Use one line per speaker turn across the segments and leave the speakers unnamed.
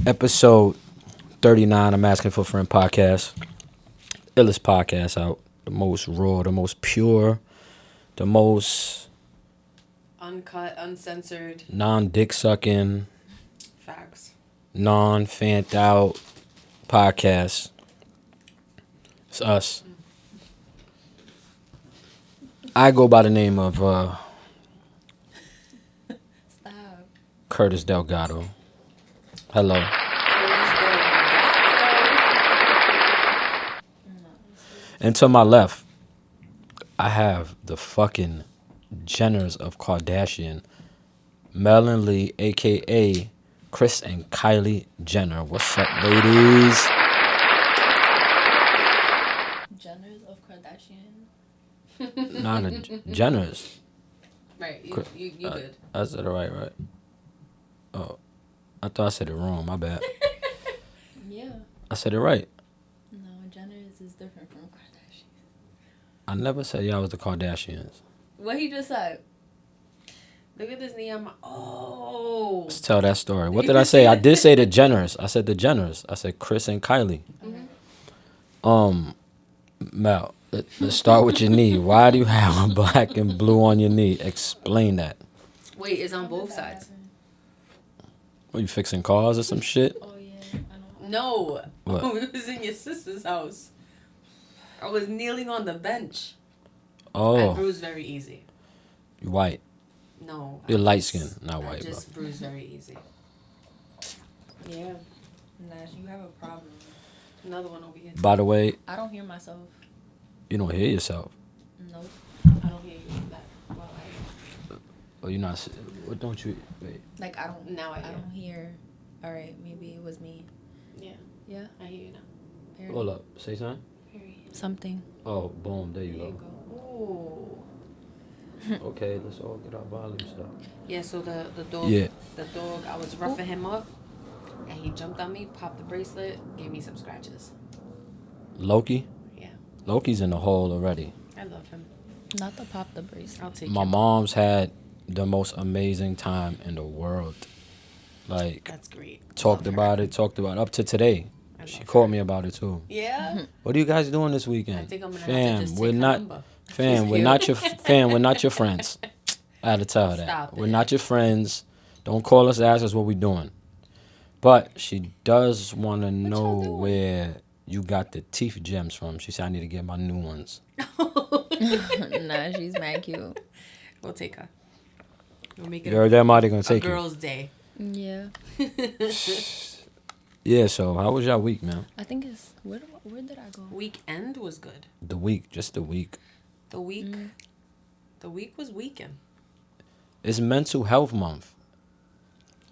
Episode 39, I'm Asking for a Friend podcast. Illest podcast out. The most raw, the most pure, the most
uncut, uncensored,
non-dick sucking,
facts.
non-fanned out podcast. It's us. I go by the name of
Stop.
Curtis Delgado. Hello. And to my left, I have the fucking Jenners of Kardashian, Mel and Lee, a.k.a. Kris and Kylie Jenner. What's up, ladies?
Jenners of Kardashian.
Nah, the Jenners.
Right, you good.
I said it right? Oh, I thought I said it wrong. My bad.
Yeah.
I said it right.
No, Jenners is different from Kardashian.
I never said y'all was the Kardashians.
What he just said?
Look at this knee on my... Oh.
Let's tell that story. What did I say? I did say the Jenners. I said the Jenners. I said Kris and Kylie.
Mm-hmm.
Mel, let's start with your knee. Why do you have a black and blue on your knee? Explain that.
Wait, it's on both sides.
Are you fixing cars or some shit?
Oh, yeah. I know.
No.
What?
We was in your sister's house. I was kneeling on the bench. I
Oh,
bruise very easy.
you white.
No.
You're
I
light
just-
skinned, not
I
white, bro.
just bruise very easy. Yeah.
Nash, you have a problem.
Another one over here.
By the way,
I don't hear myself.
you don't hear yourself.
Nope.
I don't hear you that well.
Or you're not. What don't you? Wait.
Like, I don't.
Now I hear.
don't hear. All right, maybe it was me.
Yeah.
Yeah.
I hear you now.
Hear
Hold up. Say something.
something.
Oh, boom. There you
There you
go.
go. Ooh.
Okay, let's all get our volume stuff.
Yeah, so the dog,
Yeah.
the dog, I was roughing him up, and he jumped on me, popped the bracelet, gave me some scratches.
Loki.
Yeah,
Loki's in the hole already.
I love him.
Not the pop the bracelet.
I'll take
My
him.
mom's had the most amazing time in the world. Like,
That's great.
talked
Love
about
her.
it up to today.
I
She
love
called
her.
me about it too.
Yeah.
What are you guys doing this weekend?
I think I'm gonna have
Fam,
to just
we're
take her
not.
number.
Fam,
She's
we're
cute.
not your fam. We're not your friends. I had to tell her that.
Stop
We're
it.
not your friends. Don't call us. Ask us what we doing. But she does want to know
y'all doing?
where you got the teeth gems from. She said I need to get my new ones.
Nah, she's mad cute.
We'll take her. We'll make
You
it
heard that? Marty gonna
a
take you.
girls' day.
Yeah.
Yeah. So how was your week, man?
I think it's where did I go?
Weekend was good.
The week, just the week.
The week was weekend.
It's Mental Health Month.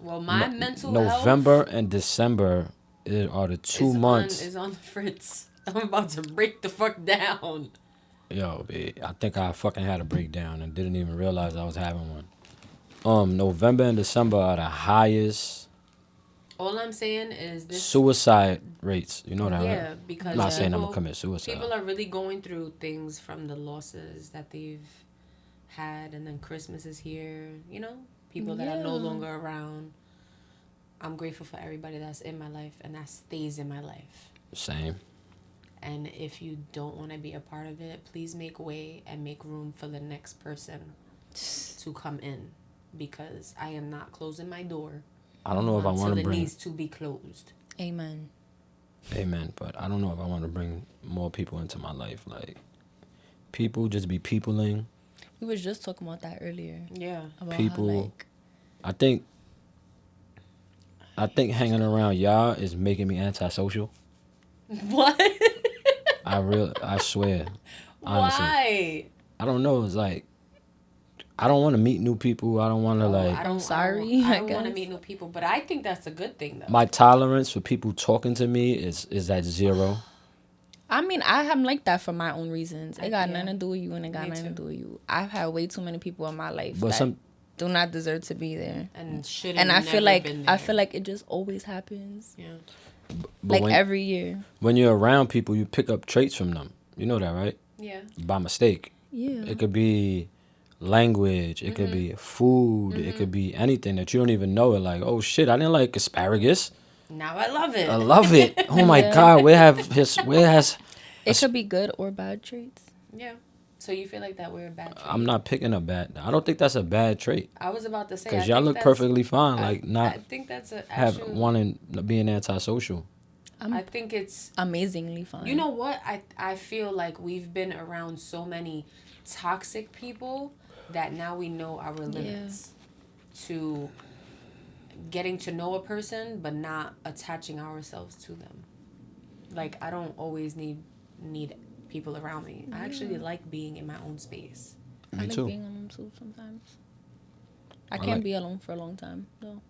Well, my mental
November
health
and December are the 2 months.
is on the fritz. I'm about to break the fuck down.
Yo, babe, I think I fucking had a breakdown and didn't even realize I was having one. November and December are the highest
All I'm saying is this.
suicide rates. You know that,
Yeah,
right?
because
I'm not saying I'm
people-
gonna commit suicide.
People are really going through things from the losses that they've had, and then Christmas is here. You know, people that are no
Yeah.
longer around. I'm grateful for everybody that's in my life and that stays in my life.
Same.
And if you don't want to be a part of it, please make way and make room for the next person to come in, because I am not closing my door
I don't know if I
until
want to
it
bring.
needs to be closed.
Amen.
Amen. But I don't know if I want to bring more people into my life. Like, people just be peopling.
We was just talking about that earlier.
Yeah.
About
People-
how, like,
I think hanging around y'all is making me antisocial.
What?
I swear. Honestly.
Why?
I don't know. It's like, I don't want to meet new people. I don't want to like.
I don't,
sorry,
I
I
don't want to
guess.
meet new people, but I think that's a good thing, though.
My tolerance for people talking to me is at zero.
I mean, I'm like that for my own reasons. It got
Yeah.
nothing to do with you, and it got
Me
nothing to
too.
do with you. I've had way too many people in my life
But
that
some
do not deserve to be there.
And should
And I
never
feel like
been
I
there.
feel like it just always happens.
Yeah.
but
Like
when,
every year.
when you're around people, you pick up traits from them. You know that, right?
Yeah.
By mistake.
Yeah.
It could be language. It could be food. It could be anything that you don't even know. It like, oh shit, I didn't like asparagus.
Now I love it.
I love it. Oh my
Yeah.
God, where has
It could be good or bad traits.
Yeah. So you feel like that we're a bad trait?
I'm not picking a bad. I don't think that's a bad trait.
I was about to say,
Because
I
y'all
think
look
that's-
perfectly fine.
I-
Like, not
I think that's a
have
actual.
wanting being antisocial.
I'm
I think it's.
amazingly fine.
You know what? I feel like we've been around so many toxic people that now we know our limits to getting to know a person, but not attaching ourselves to them. Like I don't always need people around me. I actually like being in my own space.
I
Me
like
too.
being alone too sometimes. I
I
can't
like-
be alone for a long time though.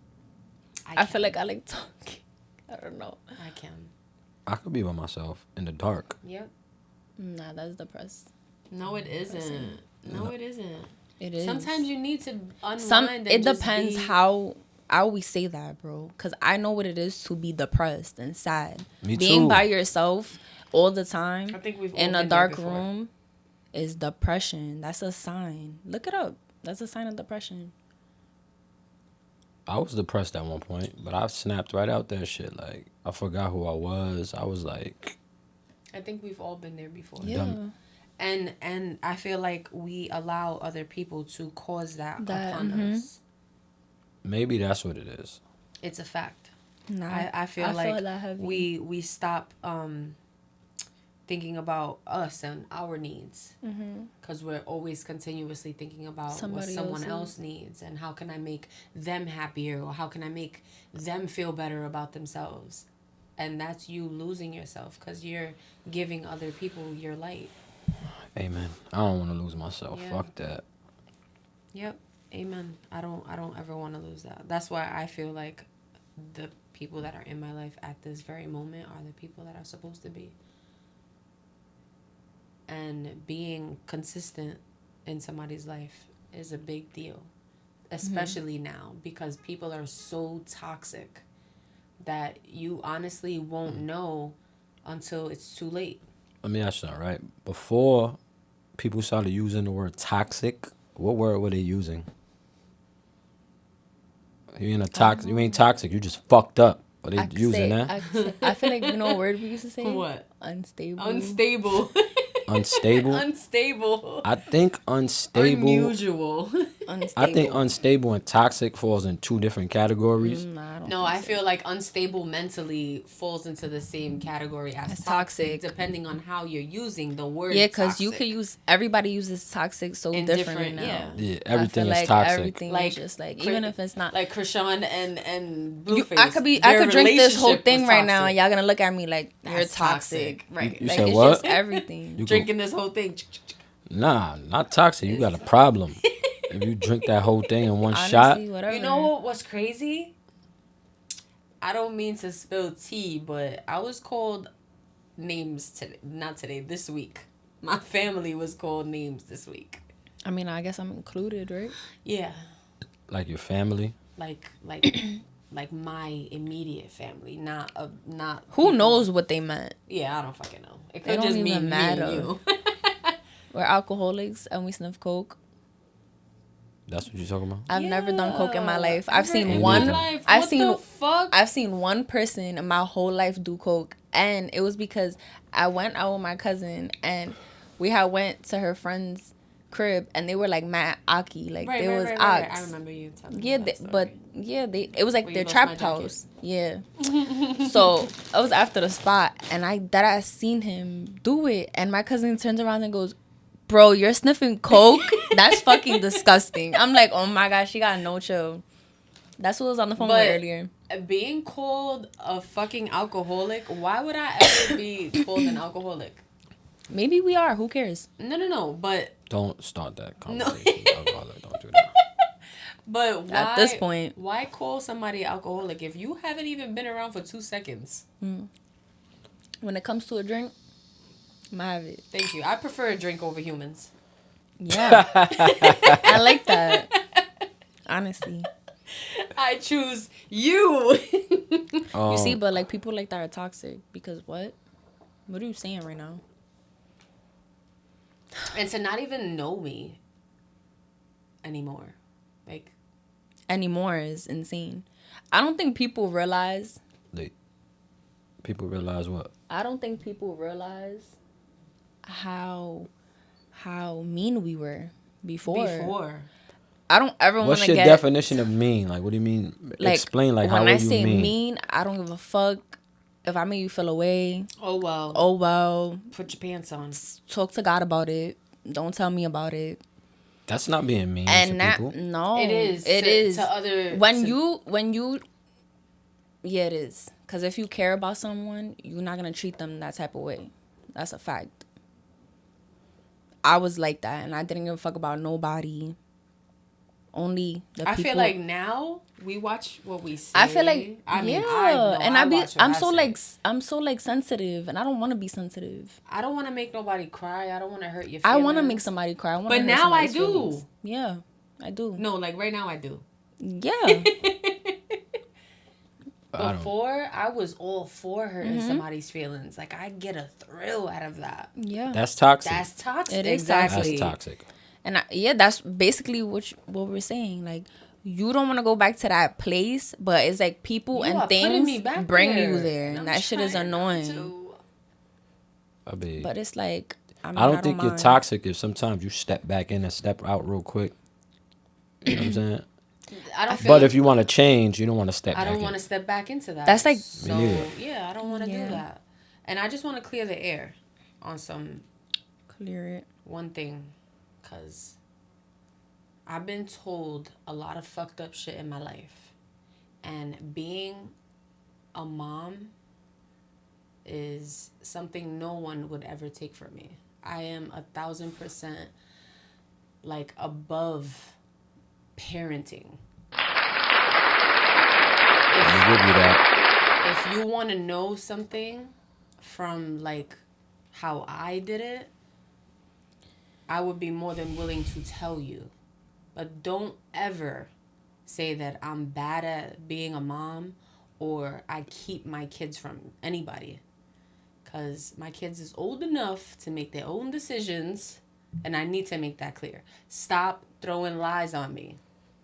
I
can.
feel like I like talking. I don't know.
I can.
I could be by myself in the dark.
Yep.
Nah, that's depressed.
No, it isn't. No, it isn't.
It is.
Sometimes you need to unwind.
It
and just
depends
be-
how we say that, bro. Cause I know what it is to be depressed and sad.
Me
Being
too.
by yourself all the time
I think we've all
in a
been there
dark
before.
room is depression. That's a sign. Look it up. That's a sign of depression.
I was depressed at one point, but I snapped right out that shit. Like, I forgot who I was. I was like,
I think we've all been there before.
Yeah.
And I feel like we allow other people to cause that upon
mhm.
us.
maybe that's what it is.
It's a fact.
Nah,
I feel like
that heavy.
we stop thinking about us and our needs because we're always continuously thinking about what
Somebody
someone
else's.
else needs and how can I make them happier or how can I make them feel better about themselves. And that's you losing yourself because you're giving other people your light.
Amen. I don't want to lose myself.
Yeah.
Fuck that.
Yep. Amen. I don't ever want to lose that. That's why I feel like the people that are in my life at this very moment are the people that are supposed to be. And being consistent in somebody's life is a big deal, especially now because people are so toxic that you honestly won't know until it's too late.
Let me ask you something, right? Before people started using the word toxic, what word were they using? You ain't toxic. You ain't toxic. You just fucked up. Are they using that?
I feel like, you know what word we used to say?
What?
Unstable.
Unstable.
Unstable.
Unstable.
I think unstable.
Unusual.
Unstable.
I think unstable and toxic falls in two different categories.
Nah, I don't
No,
think
I
so.
feel like unstable mentally falls into the same category as
As
toxic,
toxic.
depending on how you're using the word.
Yeah, because you
toxic.
could use, everybody uses toxic so
In
differently
different-
now.
yeah.
Yeah, everything
I feel
is
like
toxic.
Everything
Like,
is just like, even if it's not.
like Krishan and
You,
Blueface.
I could
their
drink this whole
relationship
thing
was
right now,
toxic.
and y'all gonna look at me like you're
That's
toxic.
Right.
You
like,
said
it's
what?
just
Everything.
You
drinking this whole thing.
Nah, not toxic. You got a problem. If you drink that whole thing in one
Honestly,
shot,
whatever.
You know what was crazy? I don't mean to spill tea, but I was called names today. Not today. This week. My family was called names this week.
I mean, I guess I'm included, right?
Yeah.
like your family.
Like my immediate family, not
Who knows what they meant?
Yeah, I don't fucking know. It
They
could
don't
just
even
mean me
matter.
and you.
We're alcoholics and we sniff coke.
That's what you're talking about.
I've never done coke in my
Yeah,
life. I've
ever
seen
in
one.
your
life.
I've
What
seen.
the fuck?
I've seen one person in my whole life do coke, and it was because I went out with my cousin, and we had went to her friend's crib, and they were like mad aki, like they was ox.
I remember you telling me
Yeah,
that story.
but yeah, it was like
Where
their
you lost
trap
my jacket.
house. Yeah. So I was after the spot, and I seen him do it, and my cousin turns around and goes, "Bro, you're sniffing coke? That's fucking disgusting." I'm like, oh my gosh, she got no chill. That's what was on the phone with
But-
earlier.
being called a fucking alcoholic, why would I ever be called an alcoholic?
Maybe we are. Who cares?
No, but
Don't start that conversation. Don't do that.
why
At this point.
why call somebody alcoholic if you haven't even been around for 2 seconds?
When it comes to a drink, I'm gonna have it.
Thank you. I prefer a drink over humans.
Yeah. I like that. Honestly.
I choose you.
You see, but like people like that are toxic because what? What are you saying right now?
And to not even know me anymore. Like,
Anymore is insane. I don't think people realize
People realize what?
I don't think people realize how mean we were before. I don't ever want
What's
to
your
get
definition of mean? Like, what do you mean?
like
Explain. Like, how
when
are
I
you
say
mean?
I don't give a fuck if I make you feel away.
Oh well.
Oh well.
Put your pants on.
Talk to God about it. Don't tell me about it.
That's not being mean
And
to people.
no,
It is.
It is
to other.
when you. Yeah, it is. Because if you care about someone, you're not gonna treat them that type of way. That's a fact. I was like that, and I didn't give a fuck about nobody. Only the people.
I feel like now we watch what we say.
I feel like I'm so sensitive, and I don't want to be sensitive.
I don't want to make nobody cry. I don't want to hurt your feelings.
I want to make somebody cry.
But now I do.
Feelings. Yeah, I do.
No, like right now I do.
Yeah.
Before, I was all for hurting somebody's feelings. Like, I get a thrill out of that.
Yeah.
That's toxic.
That's toxic.
It is
exactly.
That's toxic.
And that's basically what we're saying. Like, you don't want to go back to that place, but it's like people and things bring you there. And that shit is annoying. But it's like, I
don't think you're toxic if sometimes you step back in and step out real quick. You know what I'm saying? But if you want to change, you don't want to step back in.
I don't want to step back into that.
That's like...
So, yeah, I don't want to do that. And I just want to clear the air on some...
Clear it.
One thing. Because I've been told a lot of fucked up shit in my life. And being a mom is something no one would ever take from me. I am 1,000% like above parenting. If you want to know something from like how I did it, I would be more than willing to tell you. But don't ever say that I'm bad at being a mom or I keep my kids from anybody. Because my kids is old enough to make their own decisions, and I need to make that clear. Stop throwing lies on me.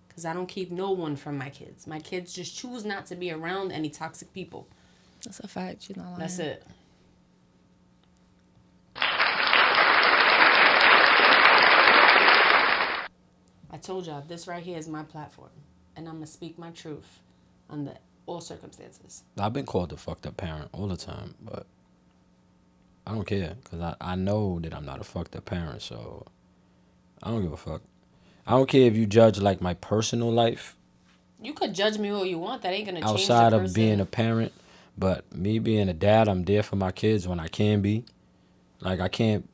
Because I don't keep no one from my kids. My kids just choose not to be around any toxic people.
That's a fact. You're not lying.
That's it. I told y'all, this right here is my platform. And I'm going to speak my truth under all circumstances.
I've been called a fucked up parent all the time, but I don't care. Because I know that I'm not a fucked up parent, so I don't give a fuck. I don't care if you judge like my personal life.
You could judge me all you want. That ain't going to change the
outside
person.
of being a parent, but me being a dad, I'm there for my kids when I can be. Like I can't,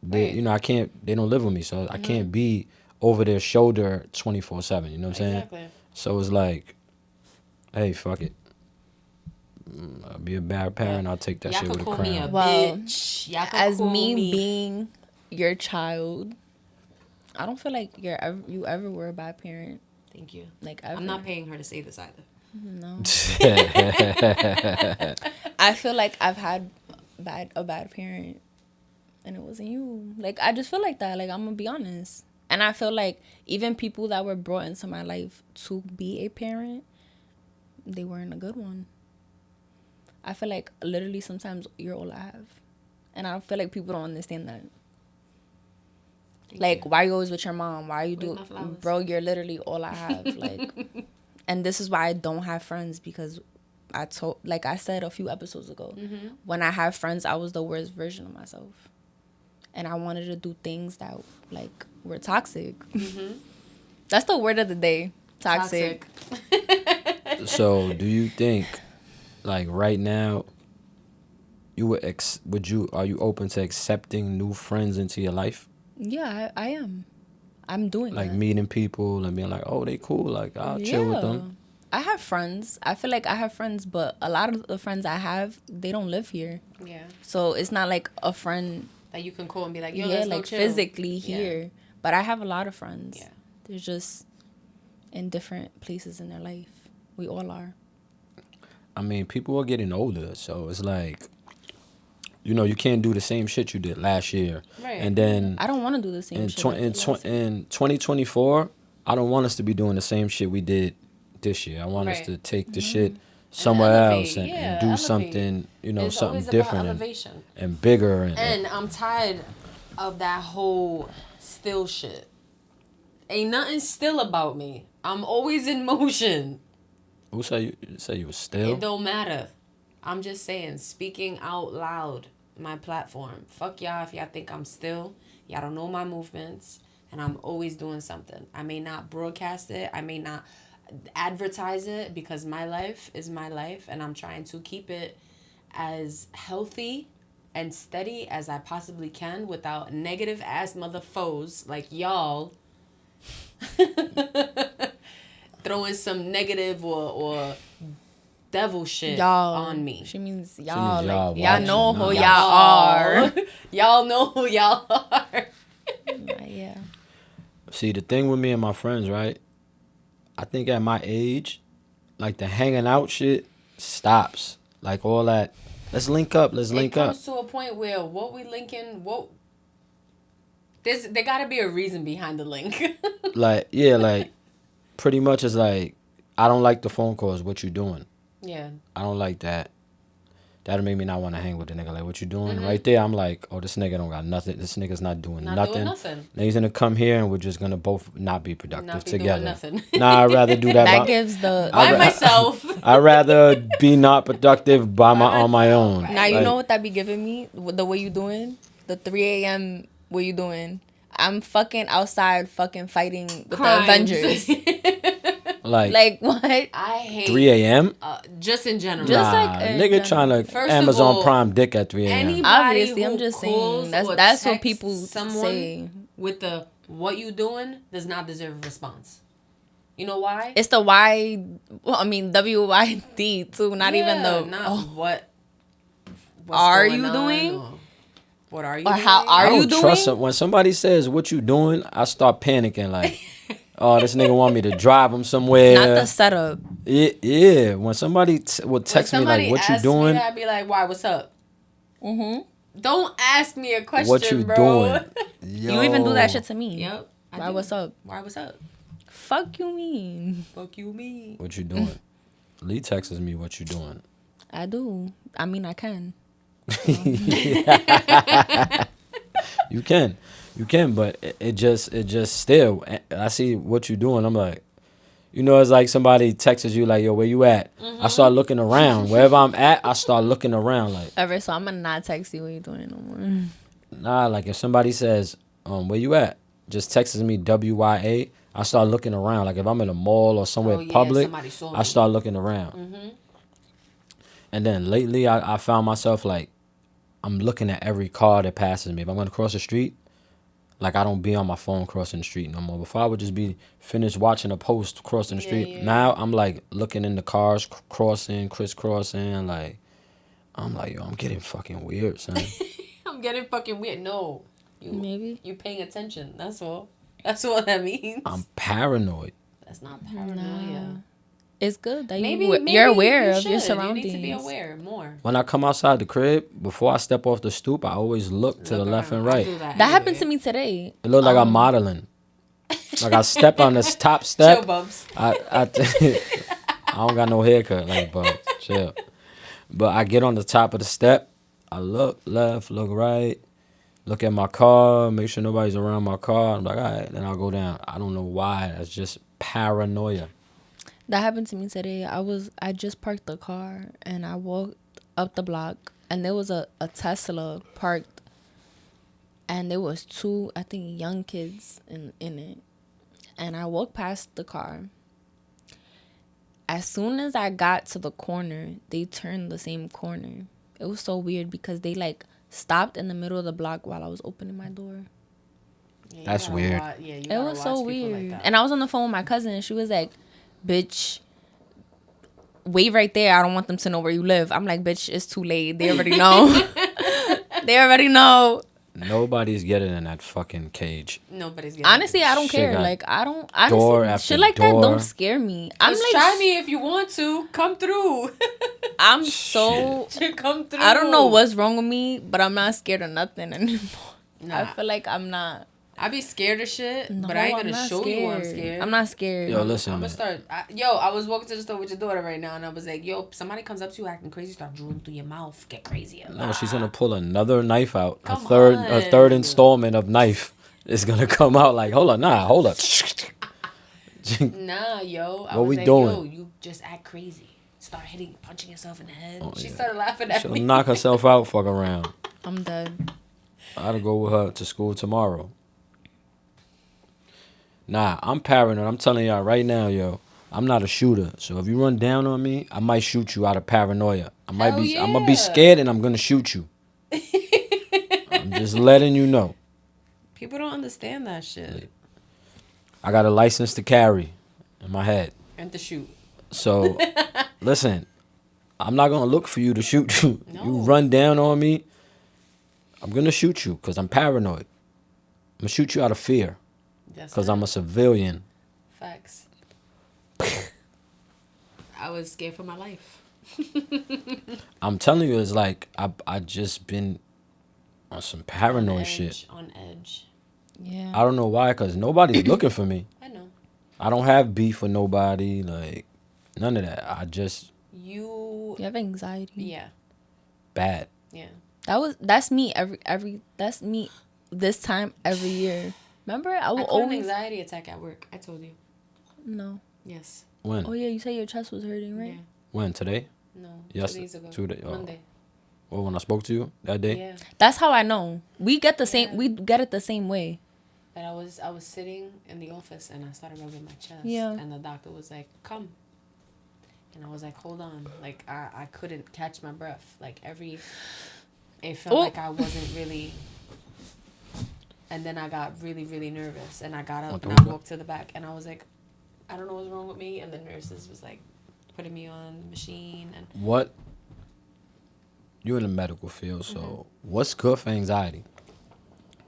they don't live with me, so I can't be over their shoulder 24/7. You know what I'm saying?
Exactly.
So it's like, hey, fuck it. I'll be a bad parent. I'll take that shit with a crown.
Me a
well,
bitch. Y'all
as me being your child, I don't feel like you ever were a bad parent.
Thank you.
Like ever.
I'm not paying her to say this either.
No. I feel like I've had a bad parent, and it wasn't you. Like I just feel like that. Like I'm gonna be honest, and I feel like even people that were brought into my life to be a parent, they weren't a good one. I feel like literally sometimes you're all I have, and I feel like people don't understand that. Like, why you always with your mom? Why you do, bro? You're literally all I have. Like, and this is why I don't have friends, because like I said a few episodes ago, when I have friends, I was the worst version of myself, and I wanted to do things that like were toxic. That's the word of the day, toxic.
So, do you think, like right now, are you open to accepting new friends into your life?
Yeah, I am. I'm doing
like
that.
meeting people and being like, oh, they cool. Like I'll chill with them.
I have friends. I feel like I have friends, but a lot of the friends I have, they don't live here.
Yeah.
So it's not like a friend
that you can call and be like, yo,
yeah,
let's
like
go chill.
physically here. Yeah. But I have a lot of friends.
Yeah.
They're just in different places in their life. We all are.
I mean, people are getting older, so it's like, you can't do the same shit you did last year. Right. And then
I don't want to do the same shit.
In 2024, I don't want us to be doing the same shit we did this year. I want us to take the shit somewhere else and do
elevate.
something,
It's
something
always about
different
elevation.
and bigger.
And I'm tired of that whole still shit. Ain't nothing still about me. I'm always in motion.
Who say you was still?
It don't matter. I'm just saying, speaking out loud, my platform. Fuck y'all if y'all think I'm still. Y'all don't know my movements. And I'm always doing something. I may not broadcast it. I may not advertise it because my life is my life. And I'm trying to keep it as healthy and steady as I possibly can without negative ass mother foes like y'all throwing some negative or devil shit on me.
She means y'all.
y'all
Like, y'all know who y'all
are.
are.
Y'all know who y'all are.
Yeah.
See, the thing with me and my friends, right? I think at my age, like the hanging out shit stops. Like all that. Let's link up.
It comes to a point where what we linking, there gotta be a reason behind the link.
like pretty much it's like, I don't like the phone calls. What you doing?
Yeah.
I don't like that. That'll make me not want to hang with the nigga. Like, what you doing? Right there, I'm like, oh, this nigga don't got nothing. This nigga's not doing nothing. Nigga's gonna come here and we're just gonna both not be productive together.
Doing nothing.
Nah, I'd rather do that.
That gives the
By myself.
I'd rather be not productive on my own.
Now you know what that be giving me? The way you doing? The 3 a.m. what you doing? I'm fucking outside fucking fighting with
Crimes.
the Avengers.
Like
what?
I hate
3 a.m.
Just in general.
Just
Nah,
like in
nigga
general.
trying to
First of
Amazon
all,
Prime dick at 3 a.m.
Anybody
Obviously,
who
I'm just
calls
saying
or
that's what
texts
people
someone
say.
with the what you doing does not deserve a response. You know why?
It's the WYD too, not even the
what
are you doing?
What are you
Or
doing?
how are
I
you
don't
doing?
trust it. When somebody says what you doing, I start panicking like, oh, this nigga want me to drive him somewhere.
Not the setup.
Yeah. When somebody would text me like, what you doing?
I'd be like, why, what's up?
Mm-hmm.
Don't ask me a question,
What you
bro.
doing?
You even do that shit to me.
Yep.
Why, what's up?
Why, what's up?
Fuck you mean?
Fuck you, me.
What you doing? Lee texts me, what you doing?
I do. I mean, I can.
You can, but it just still. I see what you doing. I'm like, it's like somebody texts you like, yo, where you at? I start looking around. Wherever I'm at, I start looking around like.
Ever, so I'm gonna not text you what you doing no more.
Nah, like if somebody says, where you at? Just texts me WYA. I start looking around. Like if I'm in a mall or somewhere public, I start looking around.
Mm-hmm.
And then lately, I found myself like, I'm looking at every car that passes me. If I'm going to cross the street, like I don't be on my phone crossing the street no more. Before I would just be finished watching a post crossing the street.
Yeah.
Now I'm like looking in the cars, crisscrossing. Like, I'm like, yo, I'm getting fucking weird, son.
I'm getting fucking weird. No.
Maybe.
You paying attention. That's all. That's what that means.
I'm paranoid.
That's not paranoia.
Nah. It's good that
Maybe
you're aware of your
should.
surroundings.
You need to be aware more.
When I come outside the crib, before I step off the stoop, I always look to the left and right.
That
happened to me today.
It looked like I'm modeling. Like I step on this top step.
Chill, Bubs.
I don't got no haircut, like, Bubs. Chill. But I get on the top of the step. I look left, look right, look at my car, make sure nobody's around my car. I'm like, all right. Then I'll go down. I don't know why. That's just paranoia.
That happened to me today. I just parked the car and I walked up the block and there was a Tesla parked and there was two, I think, young kids in it. And I walked past the car. As soon as I got to the corner, they turned the same corner. It was so weird because they like stopped in the middle of the block while I was opening my door.
Yeah,
that's weird.
It
was so weird. Like, and I was on the phone with my cousin and she was like, bitch, wave right there. I don't want them to know where you live. I'm like, bitch, it's too late. They already know. They already know.
Nobody's getting in that fucking cage.
Nobody's getting
Honestly, I don't
Shit
care.
got
Like, I don't.
door
Honestly,
after
shit like
door.
that don't scare me. I'm like,
try me if you want to. Come through.
I'm so.
Come through.
I don't know what's wrong with me, but I'm not scared of nothing anymore.
Nah.
I feel like I'm not.
I be scared of shit,
No,
but I ain't
I'm
gonna
not
show you I'm
scared.
scared.
I'm not scared.
Yo, listen,
I'm
man.
gonna start. I was walking to the store with your daughter right now, and I was like, "Yo, somebody comes up to you acting crazy, start drooling through your mouth, get crazy."
No, she's gonna pull another knife out. A
Come
third
on.
installment of knife is gonna come out. Like, hold up.
Nah, yo. I
What
was
we
like,
doing?
yo, you just act crazy. Start punching yourself in the head. She started laughing at
She'll
me.
knock herself out. Fuck around.
I'm dead.
I gotta go with her to school tomorrow. Nah, I'm paranoid. I'm telling y'all right now, yo. I'm not a shooter, so if you run down on me, I might shoot you out of paranoia. I'm gonna be scared and I'm gonna shoot you. I'm just letting you know.
People don't understand that shit.
I got a license to carry in my head.
And to shoot.
So, listen, I'm not gonna look for you to shoot you.
No.
You run down on me, I'm gonna shoot you because I'm paranoid. I'm gonna shoot you out of fear because I'm a civilian.
Facts. I was scared for my life.
I'm telling you, it's like I just been on some paranoid shit.
On edge.
Yeah.
I don't know why, because nobody's looking for me.
I know.
I don't have beef with nobody, like, none of that. I just...
You
have anxiety.
Yeah.
Bad.
Yeah.
That's me that's me this time every year. Remember? I will
I caught an
always
anxiety attack at work. I told you.
No.
Yes.
When?
Oh yeah, you said your chest was hurting, right?
Yeah.
When? Today?
No.
Yes.
2 days ago.
2 days. Oh.
Monday.
Well, when I spoke to you that day?
Yeah.
That's how I know. We get the same
Yeah.
we get it the same way.
But I was sitting in the office and I started rubbing my chest.
Yeah.
And the doctor was like, "Come." And I was like, "Hold on." Like I couldn't catch my breath. Like it felt like I wasn't really. And then I got really, really nervous and I got up and I walked to the back and I was like, I don't know what's wrong with me. And the nurses was like putting me on the machine and.
What? You're in the medical field, so what's good for anxiety?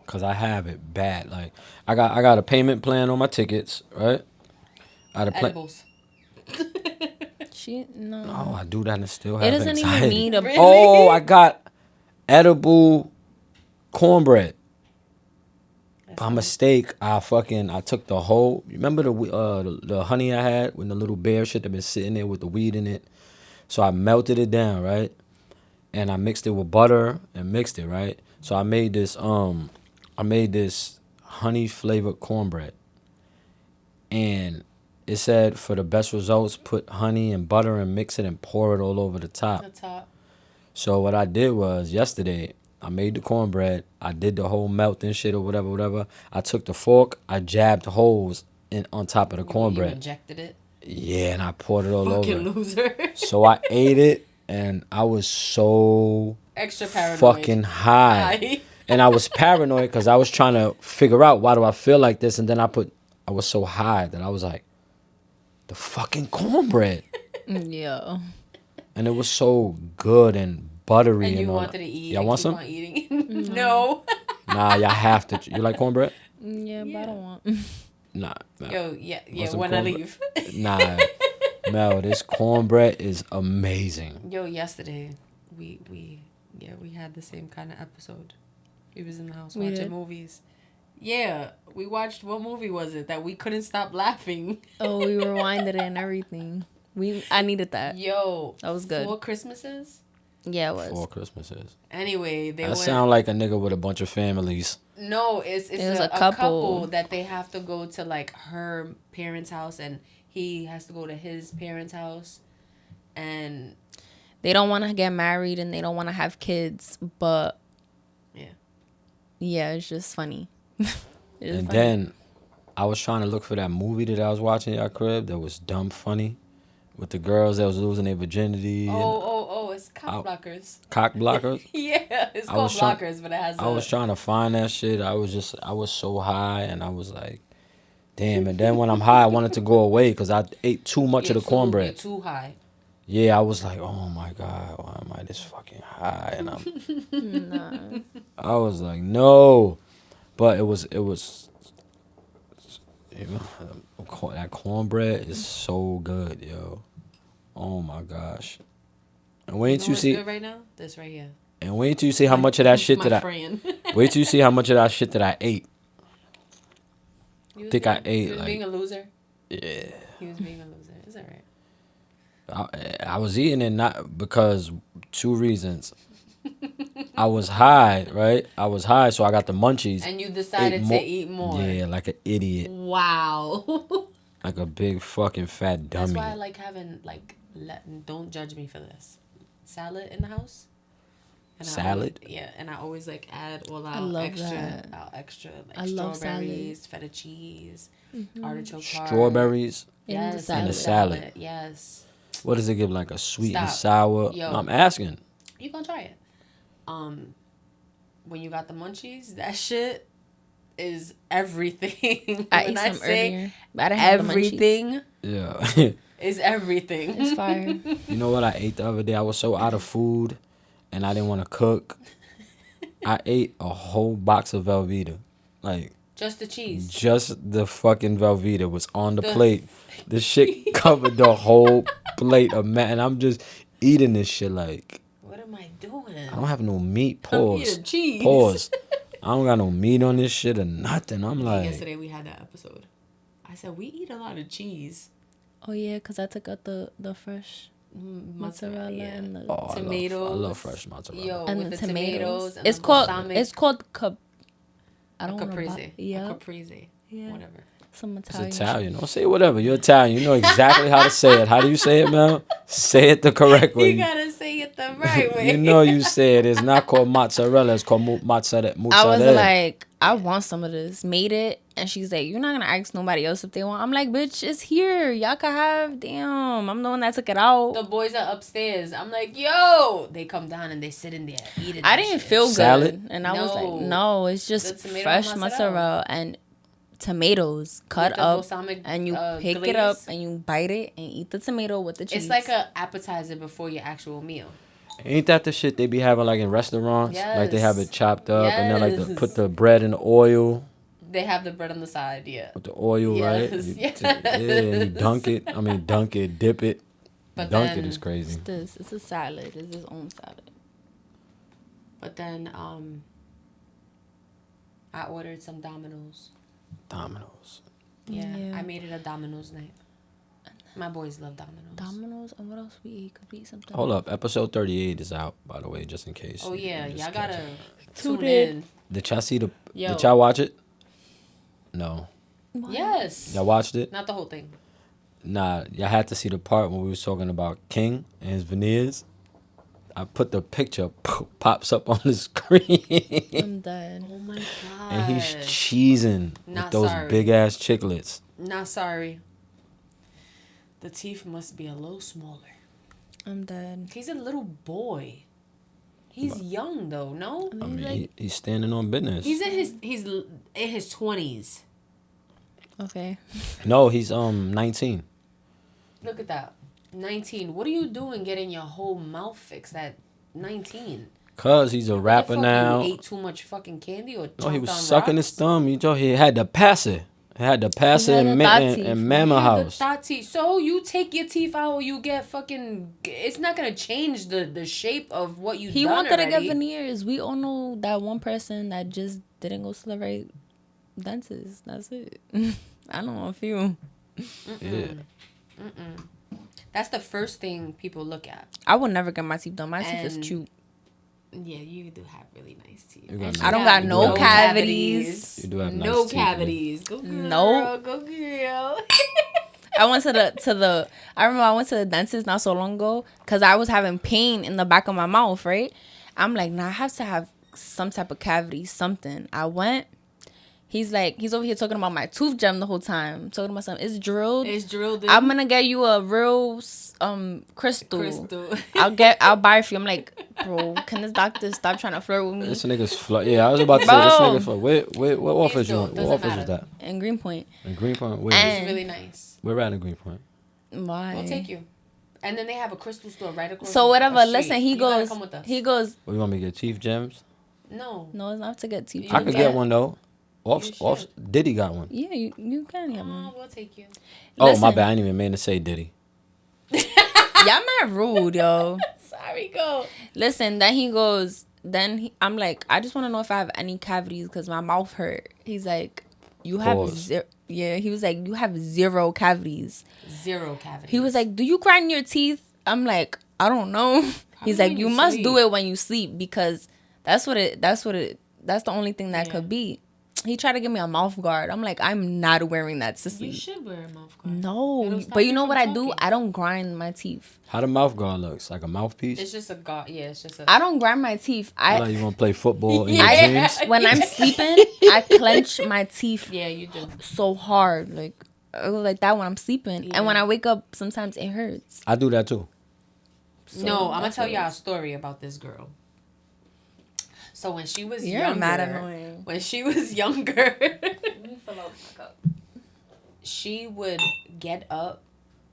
Cause I have it bad. Like I got a payment plan on my tickets, right?
Edibles.
No.
I do that and still have
It doesn't
anxiety.
even need a
Really?
Oh, I got edible cornbread. By mistake, I took the whole. Remember the honey I had with the little bear shit that been sitting there with the weed in it. So I melted it down, right, and I mixed it with butter and mixed it, right. So I made this honey flavored cornbread, and it said for the best results, put honey and butter and mix it and pour it all over the top.
The top.
So what I did was yesterday, I made the cornbread. I did the whole melting shit or whatever. I took the fork. I jabbed holes on top of the cornbread.
You injected it.
Yeah, and I poured it all over.
Fucking loser.
So I ate it, and I was so
Extra paranoid.
fucking high. And I was paranoid because I was trying to figure out why do I feel like this, and then I was so high that I was like, the fucking cornbread.
Yeah.
And it was so good and buttery.
And you
all
wanted
that.
to eat.
Y'all want some?
Eating. No.
Nah, y'all have to. You like cornbread?
Yeah, but I don't want.
Nah.
Yo, yeah,
some
when I
cornbread?
leave.
Nah. Mel, this cornbread is amazing.
Yo, yesterday, we had the same kind of episode. We was in the house watching movies. Yeah, we watched, what movie was it that we couldn't stop laughing?
Oh, we rewinded it and everything. I needed that.
Yo.
That was good.
4 Christmases?
Yeah, it was.
4 Christmases.
Anyway,
That sound like a nigga with a bunch of families.
No, it's
was
a couple that they have to go to like her parents' house and he has to go to his parents' house. And
they don't want to get married and they don't want to have kids, but yeah, it's just funny.
Then I was trying to look for that movie that I was watching at your crib that was dumb funny with the girls that was losing their virginity.
It's Cock Blockers.
Cock Blockers?
Yeah, it's called Blockers, but it has
I was trying to find that shit. I was so high and I was like, damn. And then when I'm high, I wanted to go away because I ate too much of the cornbread.
Too high.
Yeah, I was like, oh my God, why am I this fucking high? And I was like, no. But it was that cornbread is so good, yo. Oh my gosh. And wait till you see
good right now? This right here.
And wait till you see how much of that shit wait till you see how much of that shit that I ate. I think I ate
He was
like
being a loser.
yeah.
He was being a loser. It's alright.
I was eating it not because two reasons. I was high, right? I was high, so I got the munchies.
And you decided to eat more.
Yeah, like an idiot.
Wow.
Like a big fucking fat dummy.
That's why I like having don't judge me for this. Salad in the house. And
Salad?
And I always like add all
I
our
love
extra,
that.
like
I love
strawberries, feta cheese, artichoke heart.
Strawberries
Yes,
in the salad.
Yes.
What does it give? Like a sweet and
Stop.
sour?
Yo.
I'm asking.
You gonna try it. When you got the munchies, that shit is everything.
I
When
ate some
say
earlier, but I didn't have the munchies.
everything
Yeah.
is everything.
It's fire.
You know what I ate the other day? I was so out of food and I didn't want to cook. I ate a whole box of Velveeta. Like,
Just the cheese.
just the fucking Velveeta was on the plate. The shit covered the whole plate of and I'm just eating this shit like,
What am I doing?
I don't have no meat.
I'm
Pause.
eating cheese.
Pause. I don't got no meat on this shit or nothing. I'm like,
Yesterday we had that episode. I said we eat a lot of cheese.
Oh yeah, cause I took out the fresh mozzarella
yeah.
and the
oh,
Tomatoes.
I love fresh mozzarella.
Yo,
and
with
the
the
tomatoes.
and
It's
the
called
balsamic.
I don't want to
caprese.
Yeah,
Caprese.
yeah.
Whatever.
Some
It's
Italian.
Italian. Don't say whatever. You're Italian. You know exactly how to say it. How do you say it, Mel? Say it the correct way.
You gotta say it the right way.
You know you say it. It's not called mozzarella. It's called mozzarella.
I was like, I want some of this. Made it, and she's like, you're not gonna ask nobody else if they want. I'm like, bitch, it's here. Y'all can have. Damn, I'm the one that took it out.
The boys are upstairs. I'm like, yo. They come down and they sit in there eating.
I
that
didn't
shit.
feel
Salad?
good, and I was
No.
like, no, it's just
The tomato
fresh
mozzarella.
mozzarella and tomatoes cut
With the
up,
balsamic,
and you pick it up
glaze.
and you bite it and eat the tomato with the cheese.
It's like a appetizer before your actual meal.
Ain't that the shit they be having like in restaurants? Like they have it
Yes.
chopped up and then like
Yes.
put the bread in the oil
They have the bread on the side, yeah.
with the oil, right?
Yes, yes.
Yeah, and you dunk it. I mean, dunk it, dip it.
But
Dunk it
then-
is crazy.
It's a salad. It's his own salad.
But then I ordered some Domino's.
Domino's.
Yeah,
Yeah.
I made it a Domino's night. My boys love Domino's.
Domino's, and what else we eat? Could we eat something?
Hold up, episode 38 is out, by the way, just in case.
Oh yeah,
You just
y'all
catch
gotta
it.
tune
it.
in.
Did y'all see the?
Yo.
Did y'all watch it? No.
Yes.
Y'all watched it?
Not the whole thing.
Nah, y'all had to see the part when we was talking about King and his veneers. I put the picture, pops up on the screen.
I'm dead.
Oh my god.
And he's cheesing with
Not
those
sorry.
big ass chiclets.
Not sorry. The teeth must be a little smaller.
I'm dead.
He's a little boy. He's young though, no?
I mean, he's standing on business.
He's in his 20s.
Okay.
No, he's 19.
Look at that. 19. What are you doing getting your whole mouth fixed at 19?
Cause he's a rapper
The fuck,
now.
You ate too much fucking candy or
No, he was
chomped on
sucking his
rocks?
thumb. He had to pass it. He had to pass
He
it
had
in,
a thought teeth.
in Mama
Yeah,
House.
the thought teeth. So you take your teeth out or you get fucking... It's not going to change the shape of what you
He
done
wanted to get
already.
veneers. We all know that one person that just didn't go to the right dentist. That's it. I know a few.
Yeah.
That's the first thing people look at.
I would never get my teeth done. My teeth is
And-
cute.
Yeah, you do have really nice teeth.
You got
And
nice
you
I don't got no
No
cavities.
You do have nice
No
teeth, man.
cavities. Go girl.
Nope.
Go girl.
I went to the I remember I went to the dentist not so long ago because I was having pain in the back of my mouth, right? I'm like, nah, I have to have some type of cavity, something. I went. He's over here talking about my tooth gem the whole time. Talking about something. It's drilled.
It's drilled in.
I'm gonna get you a real crystal.
Crystal.
I'll buy it for you. I'm like, bro, can this doctor stop trying to flirt with me?
This nigga's yeah, I was about to say this
Bro.
nigga what office you
don't.
on? What
Doesn't
office was
matter.
that?
In Greenpoint.
In Greenpoint? Where?
And-
It's really nice.
We're at in Greenpoint.
Why?
We'll take you. And then they have a crystal store right across.
So
the
whatever.
street.
Listen,
You gotta come with us.
he goes.
What, you want me to get teeth gems?
No.
No, it's not to get teeth.
I could get one though.
You
Off Diddy got one.
Yeah, you can get one.
Oh, we'll take you.
Oh, my
Listen.
bad. I didn't even mean to say Diddy.
Y'all mad rude, yo.
Sorry, go.
Listen, then he goes. I'm like, I just want to know if I have any cavities because my mouth hurt. He's like, you have
Pause.
he was like, you have zero cavities.
Zero cavities.
He was like, do you grind your teeth? I'm like, I don't know. He's like, you must do it when you sleep because that's the only thing that could be. He tried to give me a mouth guard. I'm like, I'm not wearing that to sleep.
You should wear a mouth guard.
No, but you know what I do? I don't grind my teeth.
How the mouth guard looks? Like a mouthpiece?
It's just a guard. Yeah, it's just a.
I don't grind my teeth.
Like you want to play football in your dreams?
When I'm sleeping, I clench my teeth.
Yeah, you do.
So hard, like that when I'm sleeping, and when I wake up, sometimes it hurts.
I do that too.
No, I'm gonna tell y'all a story about this girl. So when she was
You're
younger,
mad annoying.
When she was younger, she would get up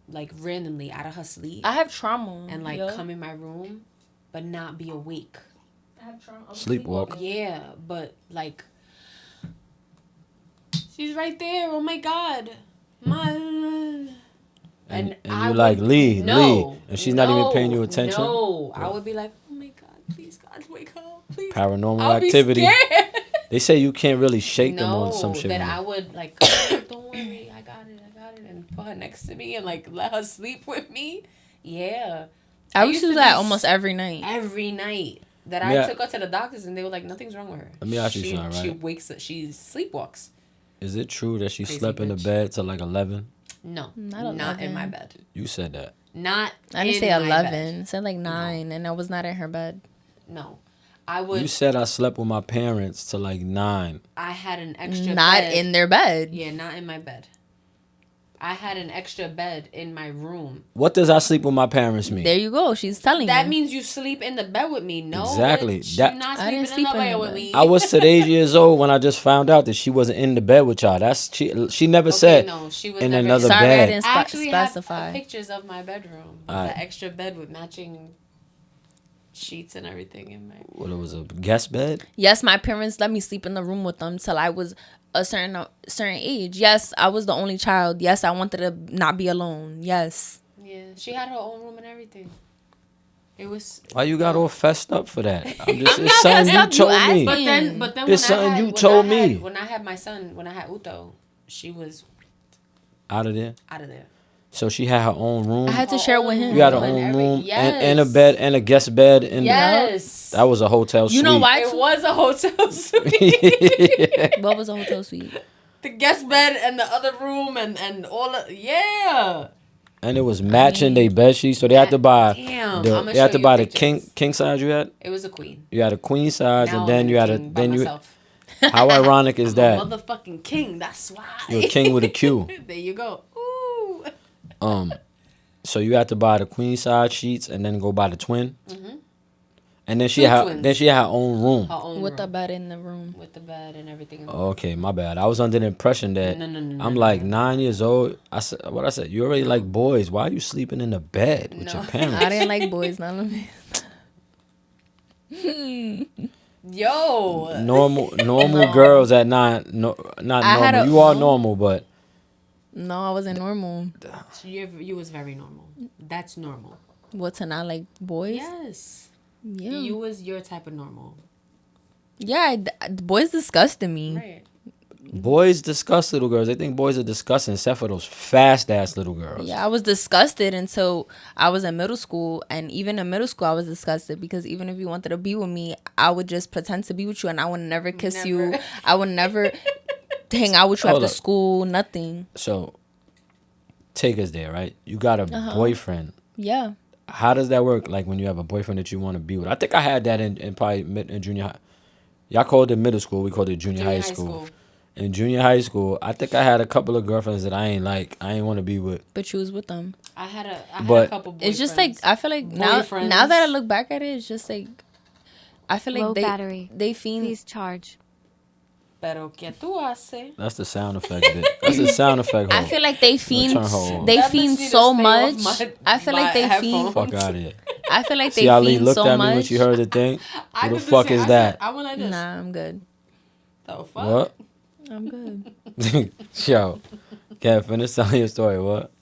like randomly out of her sleep.
I have trauma
and like come in my room, but not be awake.
I have trauma.
Sleepwalk.
Yeah, but like she's right there. Oh my god,
And you like leave, and she's not even paying you attention.
No, I would be like, oh my god, please God, wake up, please.
Paranormal activity. They say you can't really shake them on some shit.
That I would like, don't worry, I got it, and put her next to me and like let her sleep with me. Yeah,
I used to do that almost every night.
Every night that I took her to the doctors and they were like, nothing's wrong with her.
Let me ask you something, right?
She wakes up, she sleepwalks.
Is it true that she
Crazy
slept in the bed till like 11?
No,
not
in my bed.
You said that.
Not.
I didn't say 11. I said like 9, and I was not in her bed.
No, I would.
You said I slept with my parents till like 9.
I had an extra.
Not
bed.
in their bed.
Yeah, not in my bed. I had an extra bed in my room.
What does I sleep with my parents mean?
There you go. She's telling you.
That means you sleep in the bed with me. No,
exactly.
You're not sleeping in the bed with me.
I was today years old when I just found out that she wasn't in the bed with y'all. That's she never said
no, she was
in
never
another
Sorry,
bed.
I didn't
actually
specify.
have pictures of my bedroom. The extra bed with matching sheets and everything in my.
What, it was a guest bed?
Yes, my parents let me sleep in the room with them till I was a certain age. Yes, I was the only child. Yes, I wanted to not be alone. Yes.
Yeah, she had her own room and everything. It was.
Why you got all fessed up for that? It's something you told me.
But then
it's something you told me.
When I had my son, when I had Uto, she was
out of there.
Out of there.
So she had her own room.
I had to share it with him.
You had her own room and a bed and a guest bed.
Yes.
That was a hotel suite.
You know why?
It was a hotel suite.
What was a hotel suite?
The guest bed and the other room and all of, yeah.
And it was matching their bed sheets, so they had to buy.
Damn,
they had to buy the king size you had.
It was a queen.
You had a queen size,
Now
and then you had a
myself.
How ironic is that?
I'm a motherfucking king. That's why.
You're a king with a Q.
There you go. Ooh.
So you had to buy the queen size sheets and then go buy the twin.
Mm-hmm.
And then she had her own room.
With the bed in the room.
With the bed and everything.
Okay, my bad. I was under the impression that I'm like 9 years old. I said, what I said, you already like boys. Why are you sleeping in the bed with your parents?
I didn't like boys, none of me.
Yo.
Normal girls at 9. No, not normal. You are normal, but.
No, I wasn't normal.
You was very normal. That's normal.
What, to not like boys?
Yes.
Yeah.
You was your type of normal.
Yeah, boys disgusted me.
Right.
Boys disgust little girls. They think boys are disgusting, except for those fast ass little girls.
Yeah, I was disgusted until I was in middle school, and even in middle school, I was disgusted because even if you wanted to be with me, I would just pretend to be with you, and I would never kiss you. I would never hang out with you after school. Nothing.
So, take us there, right? You got a boyfriend.
Yeah.
How does that work? Like when you have a boyfriend that you want to be with? I think I had that in probably in junior high. Y'all called it middle school. We called it junior high school. In junior high school, I think I had a couple of girlfriends that I ain't want to be with.
But you was with them.
I had a couple boyfriends.
It's just like, I feel like now that I look back at it, it's just like, I feel like they fiend.
Please charge.
Pero que tú haces?
That's the sound effect. That's the sound effect.
I feel like they fiend. They fiend so much. I feel like they fiend.
Fuck out of here.
I feel like they
See, Ali
fiend
looked
so
at me
much.
when she heard the thing. Who the fuck is that?
I went like this.
Nah, I'm good.
The fuck?
What?
I'm good.
Yo, can't finish telling your story. What?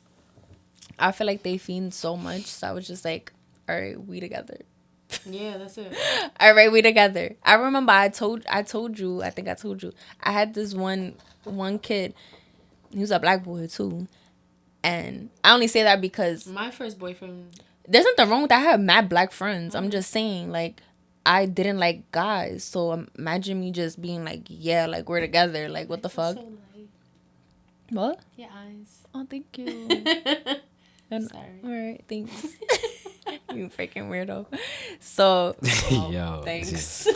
I feel like they fiend so much, so I was just like, all right, we together.
Yeah, that's it.
All right, we together. I remember I told you, I think I told you, I had this one kid. He was a black boy too. And I only say that because
My first boyfriend.
there's nothing wrong with that. I have mad black friends. I'm just saying, like, I didn't like guys. So imagine me just being like, yeah, like, we're together. Like, what the fuck?
So light.
What?
Your eyes.
Oh, thank you.
Sorry.
All right, thanks. You freaking weirdo. So,
Yo,
Thanks.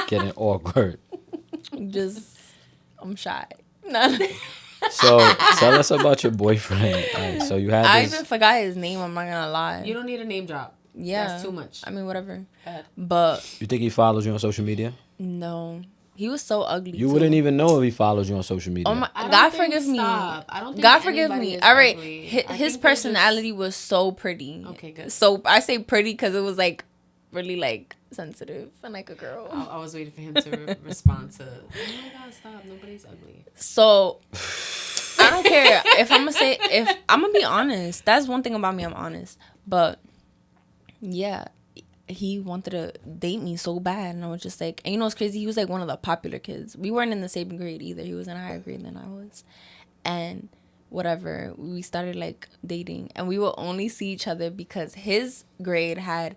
getting awkward.
I'm shy. No.
So tell us about your boyfriend. Alright, so you had
I
this.
even forgot his name. I'm not gonna lie.
You don't need a name drop.
Yeah,
That's too much.
I mean, whatever.
Bad.
But
You think he follows you on social media?
no, he was so ugly.
You
too.
wouldn't even know if he follows you on social media.
Oh my!
I don't
God
think-
forgive me.
stop. I don't think
God forgive
anybody
me.
is
All right,
ugly. I
his
think they're
personality was so pretty.
Okay, good.
So I say pretty because it was like really like sensitive and like a girl.
I was waiting for him to respond to. Oh my God, stop! Nobody's ugly.
So I don't care if I'm gonna say if I'm gonna be honest. That's one thing about me. I'm honest, but yeah, he wanted to date me so bad, and I was just like, and you know what's crazy? He was like one of the popular kids. We weren't in the same grade either. He was in a higher grade than I was, and whatever. We started like dating, and we would only see each other because his grade had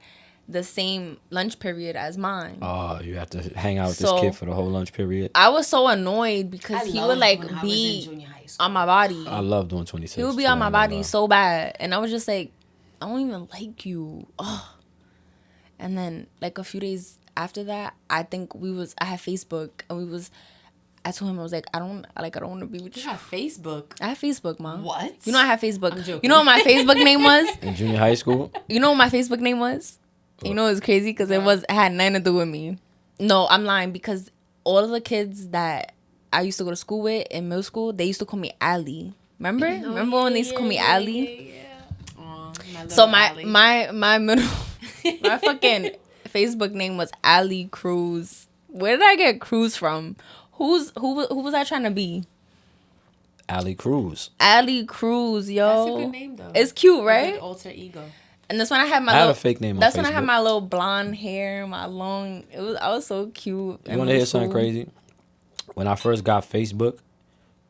the same lunch period as mine.
Oh, you have to hang out with
So-
this kid for the whole lunch period.
I was so annoyed because he would like
when I was in
be
junior high school.
on my body.
I love doing 26.
He would be
too,
on
I
my
ain't gonna
body
lie.
so bad, and I was just like, I don't even like you. Ugh. And then like a few days after that, I think I had Facebook, and I told him, I was like, I don't want to be with
You
you.
have Facebook.
I have Facebook, Mom.
What?
You know I have Facebook.
I'm joking.
You know what my Facebook name was?
In junior high school,
You know what my Facebook name was? You know it's crazy because it had nothing to do with me. No, I'm lying because all of the kids that I used to go to school with in middle school, they used to call me Allie. Remember? Remember when they used to call me Allie?
Yeah. Aw, my
So
little Ally.
my middle my fucking Facebook name was Allie Cruz. Where did I get Cruz from? Who was I trying to be?
Ali Cruz.
Allie Cruz, yo.
That's a good name though.
It's cute,
A
right?
good alter ego.
And that's when I had my
I had
little,
a fake name on
That's when I had
Facebook.
my little blonde hair, my long. I was so cute.
You want to hear something crazy? When I first got Facebook,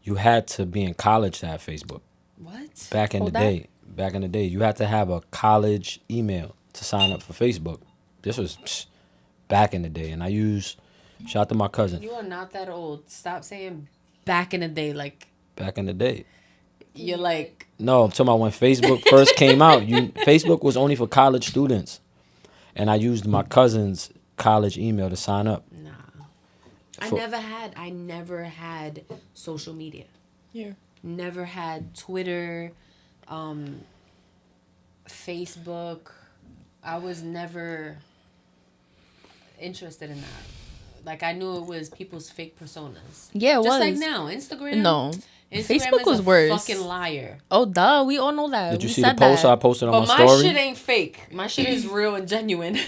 you had to be in college to have Facebook.
What?
Back in the day, you had to have a college email to sign up for Facebook. This was back in the day, and shout out to my cousin.
You are not that old. Stop saying back in the day. Like
Back in the day.
you're like.
No, I'm talking about when Facebook first came out. Facebook was only for college students, and I used my cousin's college email to sign up.
Nah.
For-
I never had social media.
Yeah.
Never had Twitter, Facebook. I was never interested in that. Like I knew it was people's fake personas.
Yeah, it
Just
was.
like now, Instagram.
No.
Instagram
Facebook
is
was
a
worse.
fucking liar.
Oh, duh. We all know that.
Did you
We
see the
said
post
that.
I posted on
But
my
my
story?
shit ain't fake. My shit is real and genuine.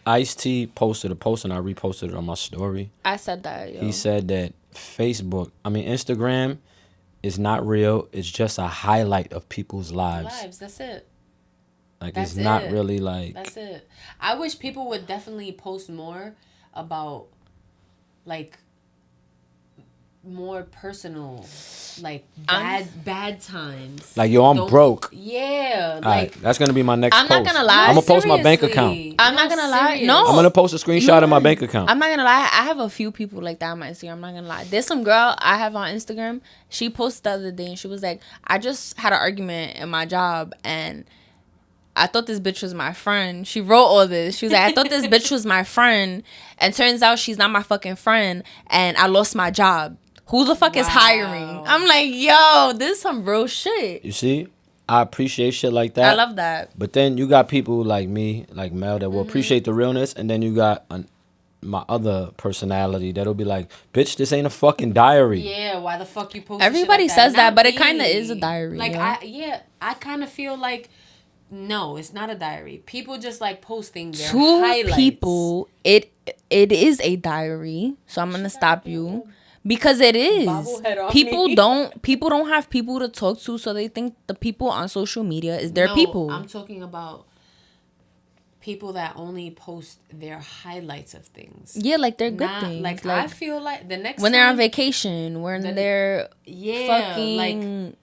Ice-T posted a post and I reposted it on my story.
I said that, yo.
He said that Instagram is not real. It's just a highlight of people's lives.
That's it.
Like
That's
it's not
it.
really like
That's it. I wish people would definitely post more about, like, more personal, like bad times.
like yo, I'm
Don't-
broke.
Yeah,
All
like
right, that's gonna be my next
I'm
post.
not gonna lie.
I'm gonna post my bank
seriously.
account.
I'm not gonna lie.
serious.
No.
I'm gonna post a screenshot of my bank account.
I'm not gonna lie. I have a few people like that on my Instagram. I'm not gonna lie. There's some girl I have on Instagram. She posted the other day and she was like, I just had an argument in my job and I thought this bitch was my friend. She wrote all this. She was like, I thought this bitch was my friend, and turns out she's not my fucking friend, and I lost my job. Who the fuck is hiring? I'm like, yo, this is some real shit.
You see, I appreciate shit like that.
I love that.
But then you got people like me, like Mel, that will appreciate the realness, and then you got my other personality that'll be like, "Bitch, this ain't a fucking diary."
yeah, why the fuck you post?
Everybody
shit like
says that,
Not
but it
me.
kinda is a diary,
Like
yeah.
I kind of feel like. No, it's not a diary. People just like posting their
To
highlights.
people, it is a diary. So I'm gonna stop you because it is.
Bobblehead off
People
me.
don't have people to talk to, so they think the people on social media is their people.
I'm talking about people that only post their highlights of things.
Yeah, like they're good
Not,
things.
like I feel like the next
when they're on
time,
vacation, when they're fucking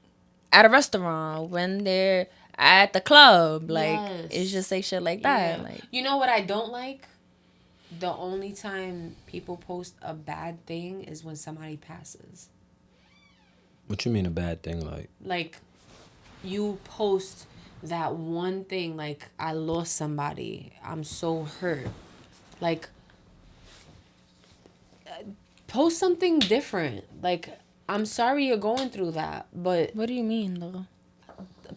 at a restaurant, when they're at the club, like it's just like shit like that. Like,
you know what I don't like? The only time people post a bad thing is when somebody passes.
What you mean a bad thing?
Like you post that one thing, like I lost somebody, I'm so hurt. Like post something different. Like I'm sorry you're going through that, but
what do you mean though?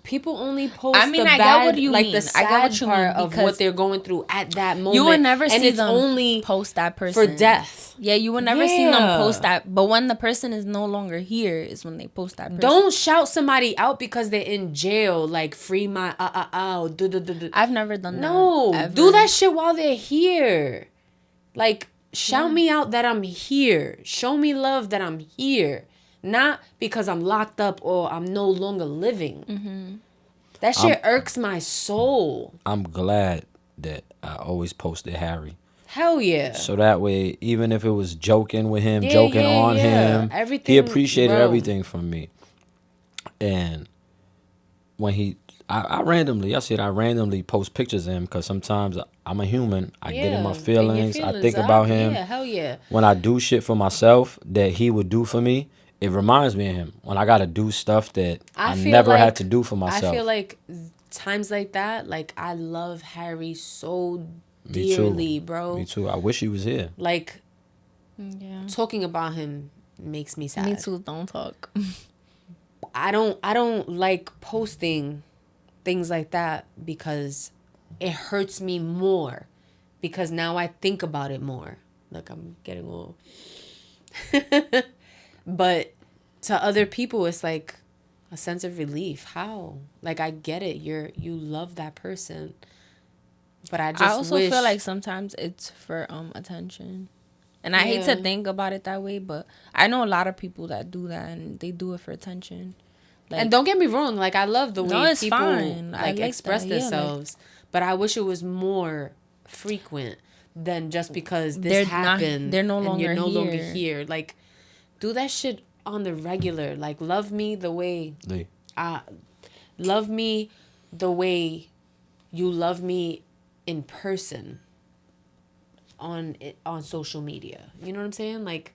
People only post
I mean,
the
I
bad,
get what you
like
mean.
the sad
I get what you
part
mean
of what they're going through at that moment.
You would never see them
only
post that person
for death.
Yeah, you would never see them post that. But when the person is no longer here is when they post that person.
Don't shout somebody out because they're in jail. Like free my
I've never done that.
No, do that shit while they're here. Like shout me out that I'm here. Show me love that I'm here. Not because I'm locked up or I'm no longer living. Mm-hmm. That shit irks my soul.
I'm glad that I always posted Harry.
Hell yeah.
So that way, even if it was joking with him, joking on him,
everything,
he appreciated
bro.
everything from me. And when I randomly post pictures of him because sometimes I'm a human. I get in my feelings. I think about him.
Yeah, hell yeah.
When I do shit for myself that he would do for me, it reminds me of him. When I got to do stuff that I never had to do for myself.
I feel like times like that, like I love Harry so dearly, bro.
Me too. I wish he was here.
Like, talking about him makes me sad.
Me too. Don't talk.
I don't like posting things like that because it hurts me more. Because now I think about it more. Like I'm getting old. But to other people, it's like a sense of relief. How? Like I get it. You love that person. But I also
feel like sometimes it's for attention. And I hate to think about it that way, but I know a lot of people that do that and they do it for attention.
Like, and don't get me wrong, like I love the way people like express themselves. But I wish it was more frequent than just because this happened.
They're no longer
you're no
here.
longer here. Like do that shit on the regular. Like love me the way love me the way you love me in person on social media. You know what I'm saying? Like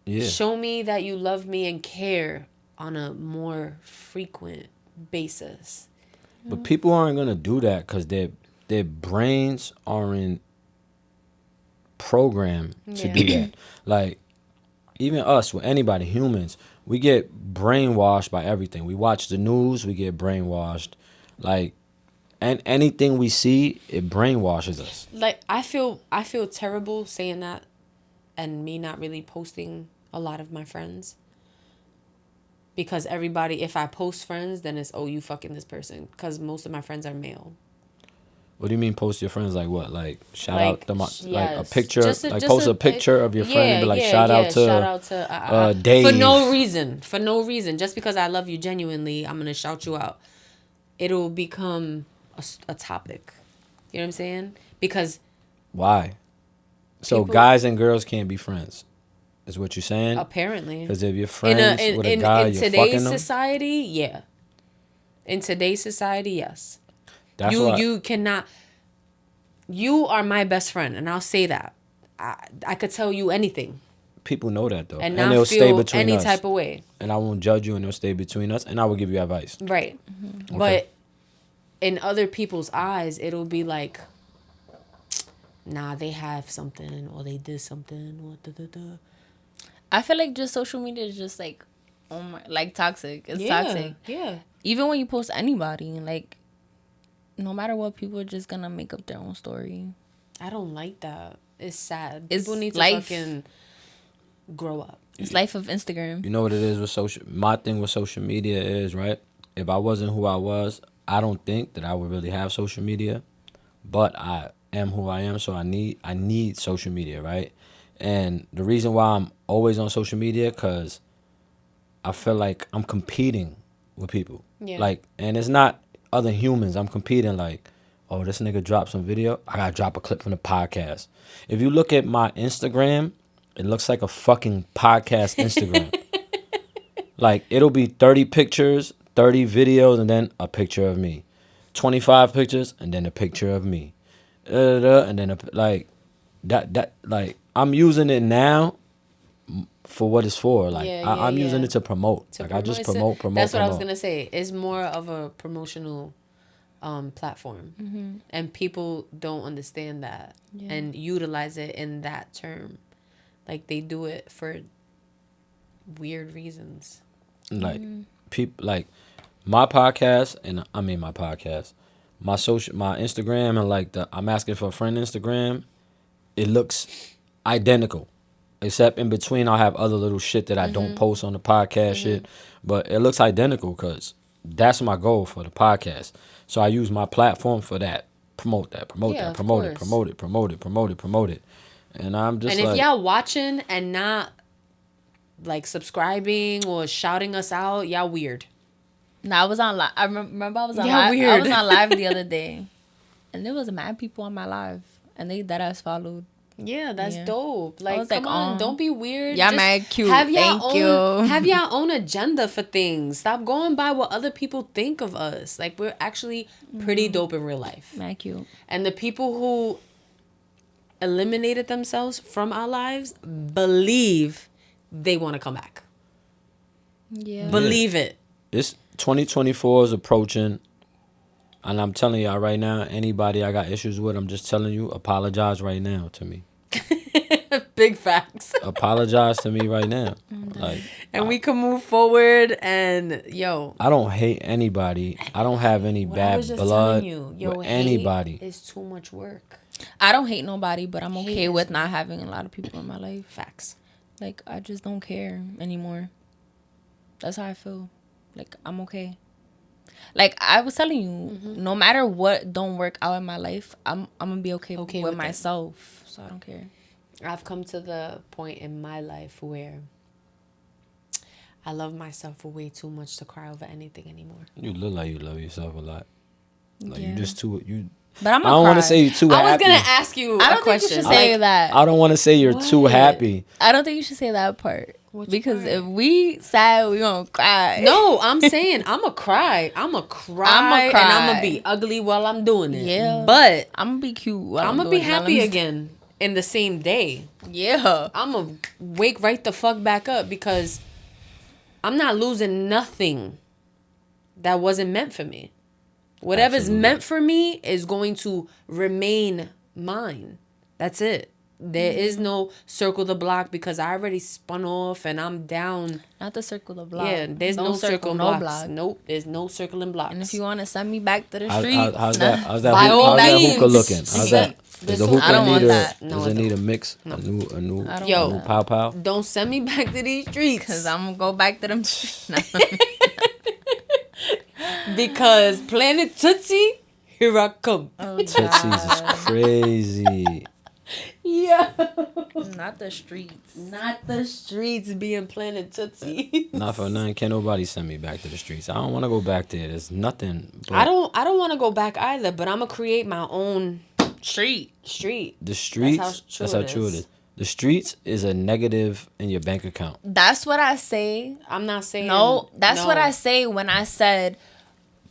show me that you love me and care on a more frequent basis.
But people aren't gonna do that because their brains aren't programmed to do that. Like even us, with anybody, humans, we get brainwashed by everything. We watch the news, we get brainwashed. Like, and anything we see, it brainwashes us.
Like I feel terrible saying that, and me not really posting a lot of my friends. Because everybody, if I post friends, then it's you fucking this person. Because most of my friends are male.
What do you mean post your friends? Like what? Like shout
like,
out them,
yes.
like a picture, like
post
a picture of your friend and be like shout out to Dave.
For no reason. Just because I love you genuinely, I'm gonna shout you out. It'll become a topic. You know what I'm saying? Because
why? So guys and girls can't be friends. Is what you're saying?
Apparently.
Because if you're friends with a guy, you're fucking them.
In today's society, yeah. In today's society, yes.
That's
you cannot. You are my best friend, and I'll say that. I could tell you anything.
People know that though,
and
they'll stay between
any
us.
type of way.
And I won't judge you, and they'll stay between us, and I will give you advice.
Right, but in other people's eyes, it'll be like, nah, they have something, or they did something, or da.
I feel like just social media is just like, toxic. It's toxic.
Yeah.
Even when you post anybody, like, no matter what, people are just gonna make up their own story.
I don't like that. It's sad.
People
need to fucking grow up.
It's life of Instagram.
You know what it is with my thing with social media is, right? If I wasn't who I was, I don't think that I would really have social media. But I am who I am, so I need social media, right? And the reason why I'm always on social media, because I feel like I'm competing with people.
Yeah.
Like, and it's not other humans. I'm competing like, oh, this nigga dropped some video. I gotta drop a clip from the podcast. If you look at my Instagram, it looks like a fucking podcast Instagram. Like, it'll be 30 pictures, 30 videos, and then a picture of me. 25 pictures, and then a picture of me. And then, like, like, I'm using it now for what it's for. Like, I'm using it to promote. I just promote.
That's what I was going to say. It's more of a promotional platform. Mm-hmm. And people don't understand that and utilize it in that term. Like, they do it for weird reasons.
Like, people, like, my podcast, and I mean my podcast, my Instagram, and like the I'm asking for a friend Instagram, it looks identical, except in between I'll have other little shit that I don't post on the podcast shit, but it looks identical because that's my goal for the podcast. So I use my platform for that, promote it, and I'm just. And
if y'all watching and not like subscribing or shouting us out, y'all weird.
No, I was on live. I remember I was on live. Weird. I was on live the other day, and there was mad people on my live, and they deadass followed.
Yeah, that's dope. Like, come on, don't be weird.
Y'all mad cute. Thank you.
Have your own agenda for things. Stop going by what other people think of us. Like, we're actually pretty dope in real life.
Mad cute.
And the people who eliminated themselves from our lives believe they want to come back.
Yeah.
Believe it.
It's 2024 is approaching, and I'm telling y'all right now, anybody I got issues with, I'm just telling you, apologize right now to me.
Big facts.
Apologize to me right now. Like,
and we can move forward. And
I don't hate anybody. I don't have any bad blood with anybody.
It's too much work.
I don't hate nobody, but I'm okay with not having a lot of people in my life.
Facts.
Like, I just don't care anymore. That's how I feel. Like, I'm okay. Like, I was telling you, no matter what don't work out in my life, I'm gonna be okay with myself. So I don't care.
I've come to the point in my life where I love myself way too much to cry over anything anymore.
You look like you love yourself a lot. Like, you just too...
But
I don't want to say you're too happy.
I was going to ask you
I don't think you should say that.
I don't want to say you're too happy.
I don't think you should say that part. Because if we sad, we gonna cry.
No, I'm saying I'm a cry. I'm a cry. And I'm gonna be ugly while I'm doing it.
Yeah.
But
I'm gonna be cute while
I'm gonna be happy again in the same day.
Yeah.
I'm gonna wake right the fuck back up because I'm not losing nothing that wasn't meant for me. Whatever's meant for me is going to remain mine. That's it. There is no circle the block because I already spun off and I'm down.
Not the circle the block.
Yeah, there's no circle blocks. Nope, there's no circling blocks.
And if you want to send me back to the streets,
how's that hookah looking? How's that? Does the hookah does it need a mix? A new pow pow?
Don't send me back to these streets.
Because I'm going to go back to them streets.
Because Planet Tootsie, here I come.
Oh,
Tootsies is crazy.
Yeah.
Not the streets.
Not the streets being Planet Tootsie.
Not for nothing. Can't nobody send me back to the streets. I don't want to go back there. There's nothing.
I don't want to go back either, but I'm going to create my own
street.
The streets, that's how true it is. The streets is a negative in your bank account.
That's what I say.
I'm not saying.
No, that's what I say when I said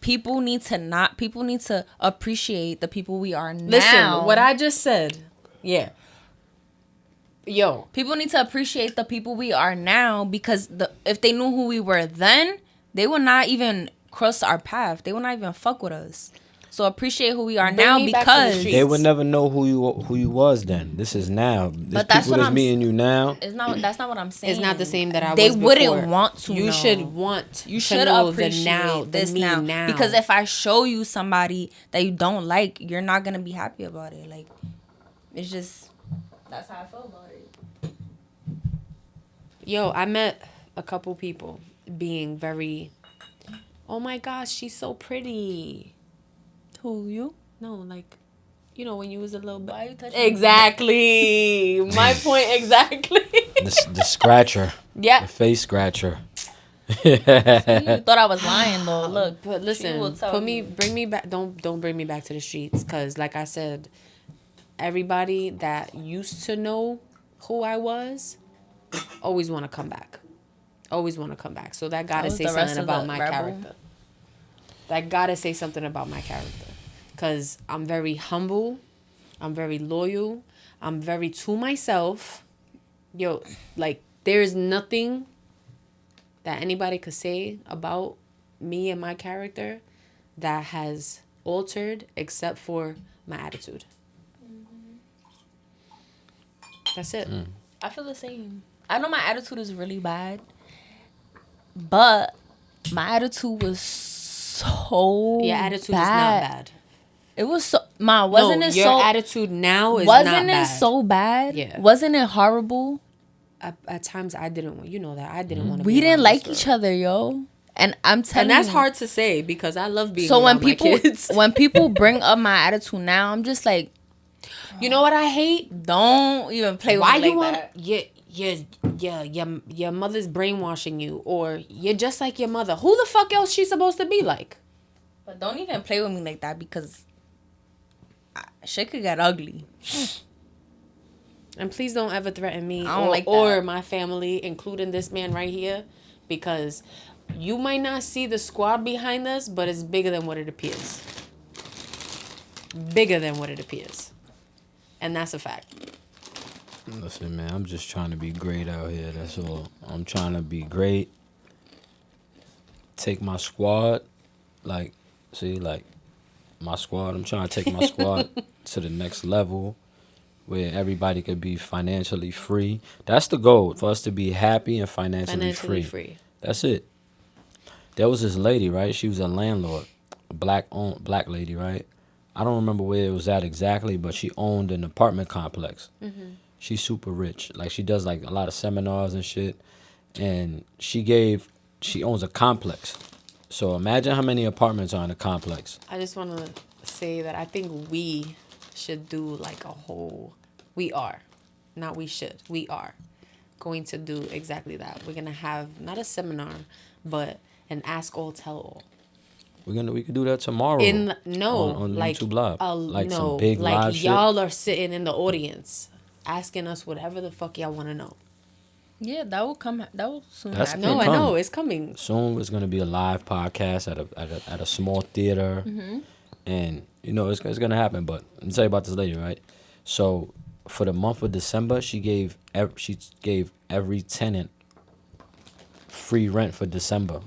people need to appreciate the people we are now.
Listen, what I just said. Yeah. Yo.
People need to appreciate the people we are now because if they knew who we were then, they would not even cross our path. They would not even fuck with us. So appreciate who we are now because
they would never know who you was then. This is now. But that's people that's meeting you now.
That's not what I'm saying.
It's not the same that I was
before.
They
wouldn't want to.
You should
appreciate this now. Because if I show you somebody that you don't like, you're not gonna be happy about it. Like, it's just that's how I feel about it.
Yo, I met a couple people being very, oh my gosh, she's so pretty.
Who, you?
No, like, you know, when you was a little bit.
Why are you touching
exactly. My point exactly.
The scratcher.
Yeah.
The face scratcher.
You thought I was lying though. Look,
But listen, bring me back. Don't bring me back to the streets, cause like I said, everybody that used to know who I was always want to come back. Always want to come back. So that gotta say something about my character. That gotta say something about my character, cause I'm very humble, I'm very loyal, I'm very to myself. Yo, like there's nothing that anybody could say about me and my character that has altered except for my attitude. That's it.
I feel the same. I know my attitude is really bad, but my attitude was so
Your attitude
bad.
is not bad.
It was so wasn't it
your
so
attitude now is
wasn't
not
it
bad.
so bad?
Yeah.
Wasn't it horrible?
At times I didn't want, you know that I didn't want to.
We didn't like each other, yo. And I'm telling you,
and that's hard to say because I love being.
So
around my kids.
when people bring up my attitude now, I'm just like,
you know what I hate?
Don't even play with me like
that. Your mother's brainwashing you, or you're just like your mother. Who the fuck else she's supposed to be like?
But don't even play with me like that because shit could get ugly.
And please don't ever threaten me
or
my family, including this man right here, because you might not see the squad behind us, but it's bigger than what it appears. Bigger than what it appears. And that's a fact.
Listen, man, I'm just trying to be great out here. That's all. I'm trying to be great. Take my squad, my squad. I'm trying to take my squad to the next level where everybody could be financially free. That's the goal, for us to be happy and financially free. That's it. There was this lady, right? She was a landlord, a black lady, right? I don't remember where it was at exactly, but she owned an apartment complex. Mm-hmm. She's super rich. Like, she does like a lot of seminars and shit. And she owns a complex. So imagine how many apartments are in a complex.
I just want to say that I think we should do like a whole... We are going to do exactly that. We're going to have not a seminar, but an ask all, tell all.
We could do that tomorrow.
On
like, YouTube Live. Some big live shit.
Y'all are sitting in the audience asking us whatever the fuck y'all want to know.
Yeah, that will come. That will soon happen.
No, I know it's coming.
Soon it's gonna be a live podcast at a small theater, and it's gonna happen. But let me tell you about this lady, right? So for the month of December, she gave every tenant free rent for December.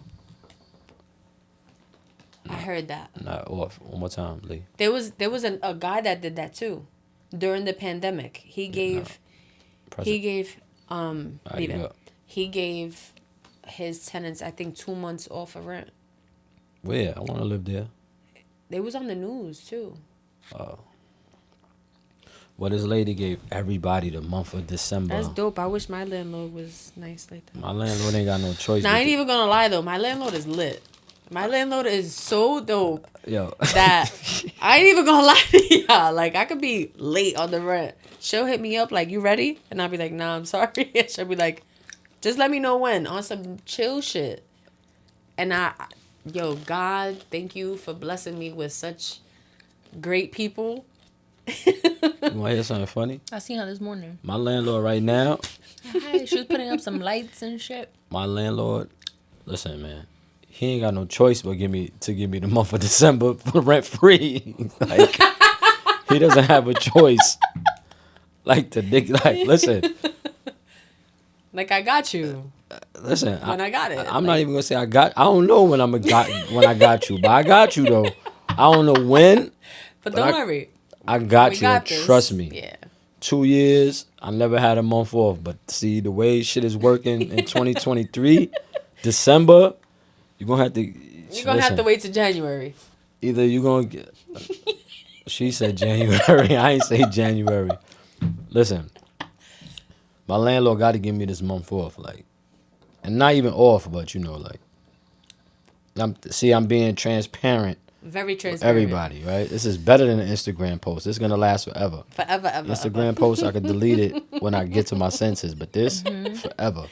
I heard that.
Off one more time, Lee.
There was a guy that did that too, during the pandemic. He gave his tenants, I think, 2 months off of rent.
Where? I want to live there.
They was on the news too.
Well, this lady gave everybody the month of December.
That's dope. I wish my landlord was nice like that.
My landlord ain't got no choice.
Now, I ain't even gonna lie though. My landlord is lit. My landlord is so dope.
Yo.
That I ain't even gonna lie to y'all. Like, I could be late on the rent. She'll hit me up like, you ready? And I'll be like, nah, I'm sorry. And she'll be like, just let me know when, on some chill shit. And God, thank you for blessing me with such great people.
You want to hear something funny?
I seen her this morning.
My landlord right now.
Hi, she was putting up some lights and shit.
My landlord, listen, man. He ain't got no choice but give me the month of December for rent free. Like, he doesn't have a choice. Listen.
Like, I got you.
Listen.
I got it.
I'm not even gonna say I don't know when I got you, but I got you though. I don't know when.
But don't worry.
I got you.
This.
Trust me.
Yeah.
2 years, I never had a month off. But see, the way shit is working in 2023, December, you're gonna have to
wait till January.
Either you're gonna get. She said January. I ain't say January. Listen, my landlord got to give me this month off, and not even off, but I'm being transparent.
Very transparent.
With everybody, right? This is better than an Instagram post. This is gonna last forever.
Forever, ever.
Instagram post, I could delete it when I get to my senses, but this forever.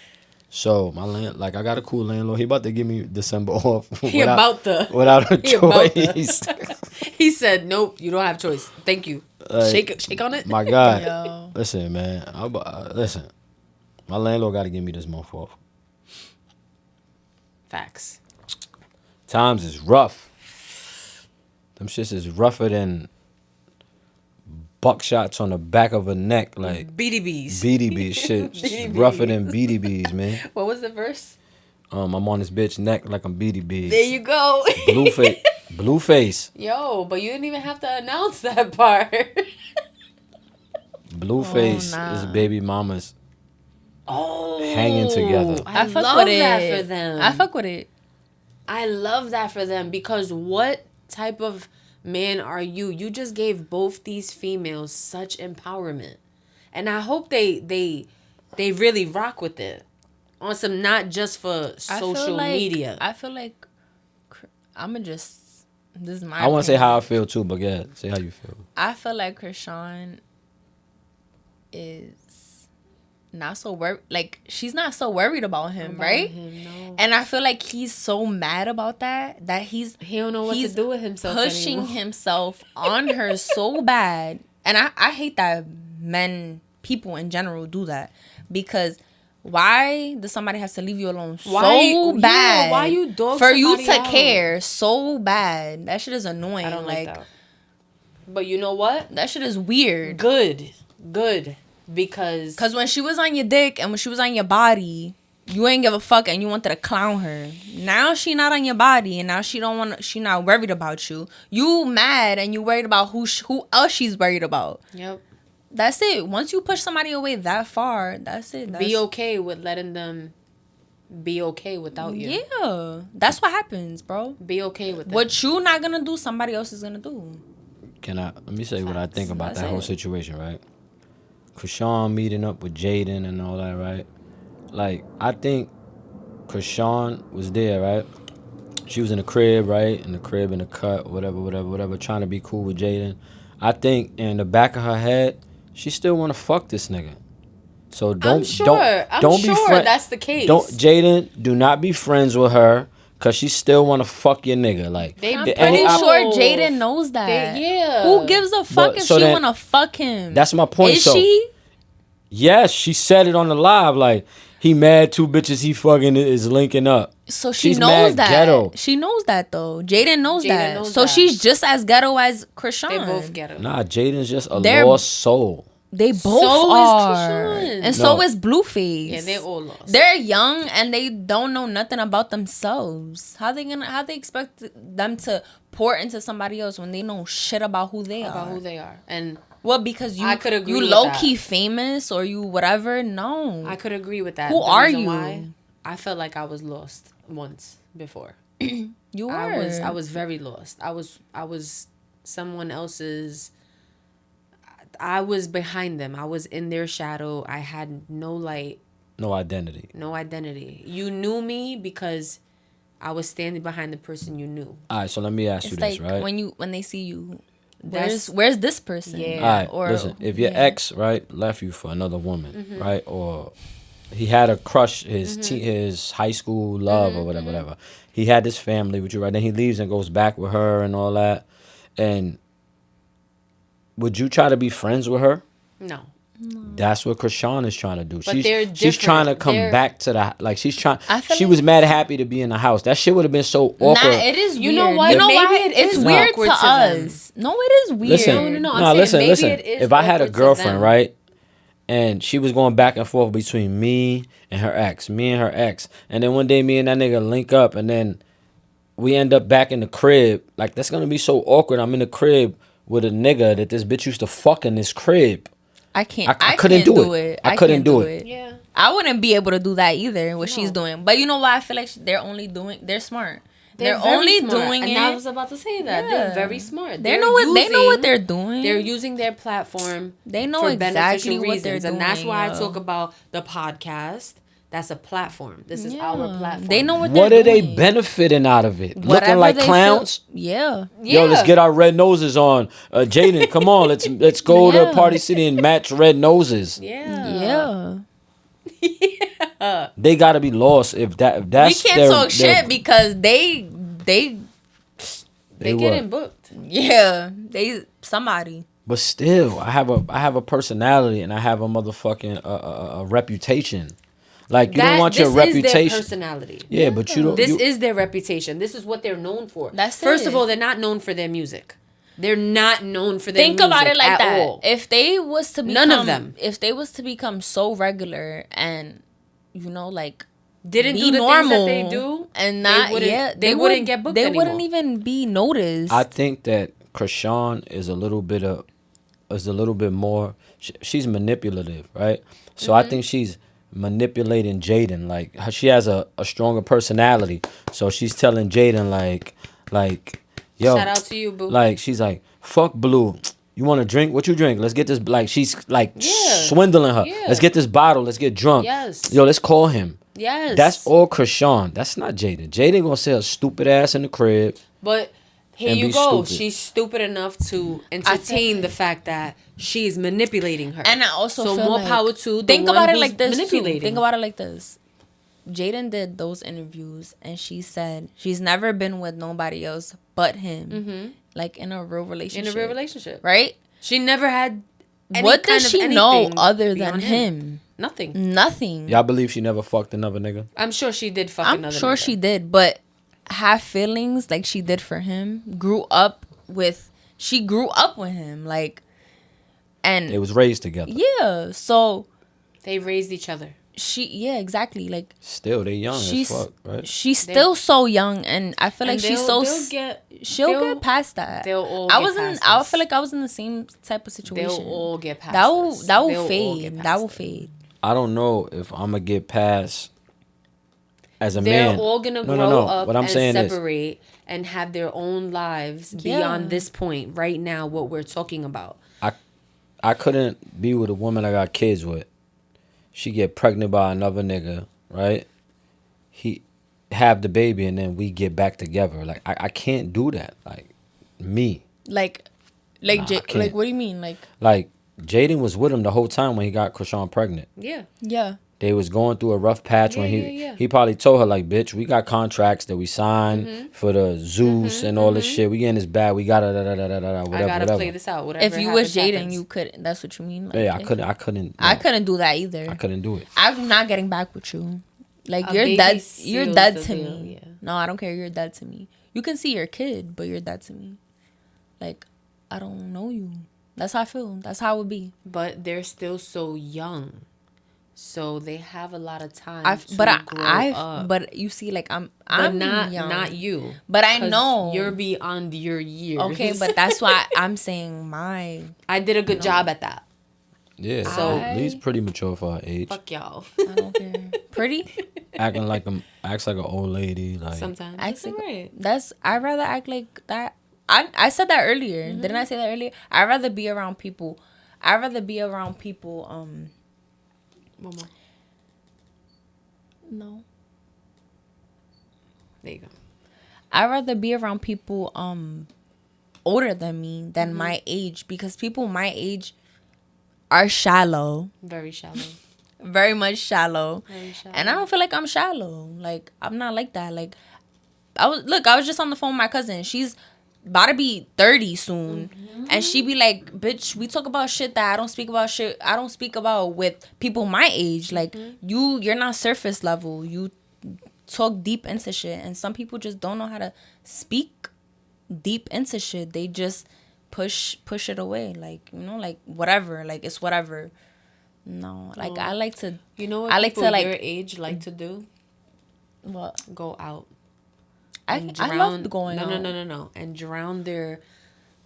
So my like I got a cool landlord. He about to give me December off
Without
a choice.
He said, "Nope, you don't have choice. Thank you." Shake on it.
My God,
Yo.
listen, man. Listen, my landlord got to give me this month off.
Facts.
Times is rough. Them shits is rougher than buckshots on the back of a neck, like
BDBs.
BDB shit.
BDBs.
Rougher than BDBs, man.
What was the verse?
I'm on this bitch neck like I'm BDB.
There you go.
Blue face.
Yo, but you didn't even have to announce that part.
Blue face
nah.
is baby mamas
Oh,
hanging together.
I
fuck
love
with it.
that for them.
I fuck with it.
I love that for them because what type of man are you? You just gave both these females such empowerment, and I hope they really rock with it on some not just for social media.
I feel like I'ma just. This is my.
I want to say
opinion.
how I feel too, but yeah, say how you feel.
I feel like Krishan is not so worried. Like, she's not so worried about him, right?
No.
And I feel like he's so mad about that
He don't know what to do with himself
pushing
anymore.
himself on her so bad. And I hate that people in general do that. Because why does somebody have to leave you alone so bad?
Why you dog
for you
somebody
to
out?
care so bad? That shit is annoying.
I don't like that. But you know what?
That shit is weird.
Good. Because
when she was on your dick and when she was on your body, you ain't give a fuck and you wanted to clown her. Now she not on your body and now she not worried about you. You mad and you worried about who else she's worried about.
Yep.
That's it. Once you push somebody away that far, that's it.
Be okay with letting them be okay without you.
Yeah. That's what happens, bro.
Be okay with that.
What you not gonna do, somebody else is gonna do.
Let me say what I think about
That's
that whole
it.
situation, right? Krishan meeting up with Jaden and all that, right? Like, I think Krishan was there, right? She was in the crib, right? In the cut, whatever, trying to be cool with Jaden. I think in the back of her head, she still want to fuck this nigga. So don't
I'm sure
be
that's the case.
Jaden, do not be friends with her because she still want to fuck your nigga. Like,
I'm
the-
pretty
any-
sure Jaden knows that.
yeah.
Who gives a fuck
But-
if
so
she
then-
wanna fuck him?
That's my point.
Is
So,
she?
yes, she said it on the live. Like, he mad two bitches he fucking is linking up.
So she
She's
knows
mad
that.
ghetto.
She knows that though. Jaden knows
Jaden
that.
knows
So
that.
she's just as ghetto as Krishan.
They both get it.
Nah, Jaden's just a
They're-
lost soul.
They both
So is
are.
Krishan.
And so
No.
is Blueface.
Yeah, they all lost.
They're young and they don't know nothing about themselves. How they expect them to pour into somebody else when they know shit about who they
about
are?
who they are. And
Well, because
I could agree
you
with
low
that.
key famous or you whatever. No.
I could agree with that.
Who
The
are
reason
you?
why, I felt like I was lost once before.
You were.
I was very lost. I was someone else's. I was behind them. I was in their shadow. I had no light,
No identity.
no identity. You knew me because I was standing behind the person you knew.
All right, so let me ask you
It's
this,
like
right?
when they see you,
That's-
where's this person?
Yeah.
All right,
Or-
listen. If your
yeah.
ex, right, left you for another woman, right, or he had a crush, his high school love or whatever. He had this family with you, right? Then he leaves and goes back with her and all that. And would you try to be friends with her?
No.
That's what Krishan is trying to do.
But they're
she's trying to
different.
come
They're-
back to the like. She's trying.
I feel
She
like-
was mad happy to be in the house. That shit would have been so awkward.
Nah, it is
You
weird.
know what?
You know
Maybe
why?
it
It's
is
weird
awkward
to
to them.
us. No, it is weird.
Listen,
No, I'm
nah,
saying
listen,
maybe
listen.
it is
If I had a
awkward to
girlfriend,
them.
right, and she was going back and forth between me and her ex, and then one day me and that nigga link up, and then we end up back in the crib, like that's gonna be so awkward. I'm in the crib with a nigga that this bitch used to fuck in this crib.
I can't.
I
I
couldn't
can't
do it. I couldn't
can't
do it.
Yeah.
I wouldn't be able to do that either. What she's
No.
doing, but you know why? I feel like they're smart. They're
very
only
smart.
doing
and
it.
I was about to say that.
Yeah.
They're very smart.
They know what they're doing.
They're using their platform.
They know
for
exactly
beneficial
what they're
reasons, and that's
doing,
why
yo.
I talk about the podcast. That's a platform. This is our
Yeah.
platform.
They know what
What
they're
are they
doing.
benefiting out of it?
Whatever
Looking like
they
clowns?
feel- yeah.
Yo, let's get our red noses on. Jaden, come on, let's go
Yeah.
to Party City and match red noses.
Yeah.
Yeah.
They gotta be lost if that's
we can't talk shit because they
getting booked.
Yeah, they somebody.
But still, I have a personality and I have a motherfucking a reputation. Like you don't want your reputation.
This is their personality.
Yeah, but you don't.
This is their reputation. This is what they're known for.
That's
First
it.
of all, they're not known for their music. They're not known for their
Think
music
about it like
at
that.
all.
If they was to become,
None of them.
If they was to become so regular and like
didn't
be
do the
normal
things that they do,
and not they
wouldn't get booked
They
anymore.
wouldn't even be noticed.
I think that Krishan is a little bit more. She's manipulative, right? So I think she's manipulating Jaden. Like she has a stronger personality, so she's telling Jaden like, yo,
shout out to you, boo.
Like she's like, fuck Blue. You want to drink? What you drink? Let's get this. Like she's like swindling her.
Yeah.
Let's get this bottle. Let's get drunk.
Yes.
Yo, let's call him.
Yes.
That's all Krishan. That's not Jaden. Jaden gonna sit her stupid ass in the crib.
But here
and
you
be
go.
stupid.
She's stupid enough to entertain the fact that she's manipulating her.
And I also
so
feel
more
like,
power to the
think
one
about it
who's
like this too.
manipulating.
Think about it like this. Jaden did those interviews and she said she's never been with nobody else but him. Like in a real relationship. Right?
She never had any
what
kind
does
of
she know
anything
other than
beyond
him?
Nothing.
Y'all believe she never fucked another nigga?
I'm sure she did fuck
I'm
another
sure
nigga.
she did, but have feelings like she did for him. She grew up with him, like, and
They was raised together.
yeah. So
They raised each other.
exactly. Like
Still, they young as fuck, right?
she's still so young, and I feel like
And
she's
they'll
so she'll
they'll-
get past that.
They'll all
I
get
was in.
past
I
this.
feel like I was in the same type of situation.
They'll all get past
that will
this.
that will
They'll all
fade.
get
That
past
will
it.
fade.
I don't know if I'm gonna get past as a
They're
man.
all gonna grow up
What I'm
and
saying is,
separate and have their own lives beyond this point. Right now, what we're talking about.
I couldn't be with a woman I got kids with. She get pregnant by another nigga, right? He have the baby and then we get back together. Like I can't do that. Like me.
Like
Nah, I can't.
like what do you mean?
Like Jaden was with him the whole time when he got Krishan pregnant.
Yeah.
Yeah.
They was going through a rough patch when he probably told her like, bitch, we got contracts that we signed for the Zeus and all this shit. We in this bad. We gotta whatever.
I gotta play this out. Whatever.
If you was
happens,
Jaden,
happens.
you couldn't. That's what you mean. Like,
Yeah, I couldn't.
I couldn't do that either.
I couldn't do it.
I'm not getting back with you. Like
A
you're
baby
dead.
seals
You're dead
the
to
deal,
me.
yeah.
No, I don't care. You're dead to me. You can see your kid, but you're dead to me. Like I don't know you. That's how I feel. That's how it would be.
But they're still so young, so they have a lot of time.
But you see, like
but
I'm
not
young.
not you.
But I
'Cause
know
you're beyond your years.
Okay, but that's why I'm saying
I did a good job at that.
Yeah,
So-
Lee's pretty mature for her age.
Fuck y'all.
I don't care. Pretty.
Acts like an old lady. Like
Sometimes
Acts
that's
like-
alright.
I'd rather act like that. I said that earlier. Didn't I say that earlier? I'd rather be around people.
One more.
No.
There you go.
I'd rather be around people older than me than my age, because people my age are shallow.
Very shallow.
Very much shallow.
Very shallow.
And I don't feel like I'm shallow. Like I'm not like that. Like I was just on the phone with my cousin. She's about to be 30 soon. And she be like, bitch, we talk about shit that I don't speak about with people my age. Like you're not surface level. You talk deep into shit, and some people just don't know how to speak deep into shit. They just push it away, like, you know, like whatever, like it's whatever. No, like I like to,
You know what
I like
people
to, like,
your age like to do?
what
Go out.
I love going out.
No. And drown their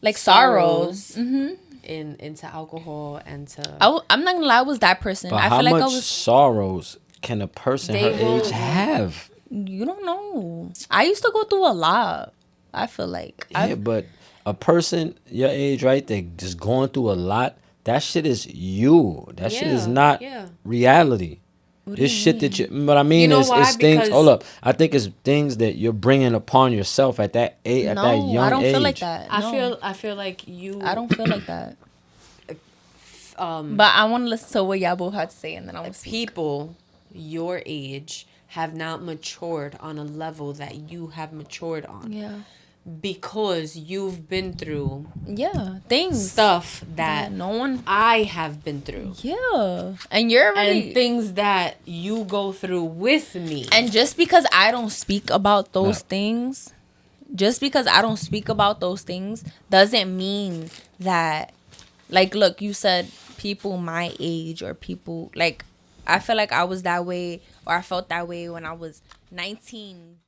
like sorrows.
into alcohol and to
I'm not gonna lie, I was that person.
but
I
how
feel like
much
I was.
sorrows can a person her
They will-
age have?
You don't know. I used to go through a lot. I feel like
Yeah, but a person your age, right, they just going through a lot. That shit is you. That shit is not reality. This shit that you, what I mean
You know
is,
why?
it's things.
Because-
Hold up, I think it's things that you're bringing upon yourself at that age, at that young age.
I don't feel like that. No.
I feel like you
I don't feel like that.
um
But I want to listen to what y'all both had to say, and then I will speak.
people your age have not matured on a level that you have matured on.
Yeah.
Because you've been through
things
stuff that
no one
I have been through.
Yeah. And you're really
and things that you go through with me.
And just because I don't speak about those things, doesn't mean that, like, look, you said people my age or people, like, I feel like I was that way or I felt that way when I was 19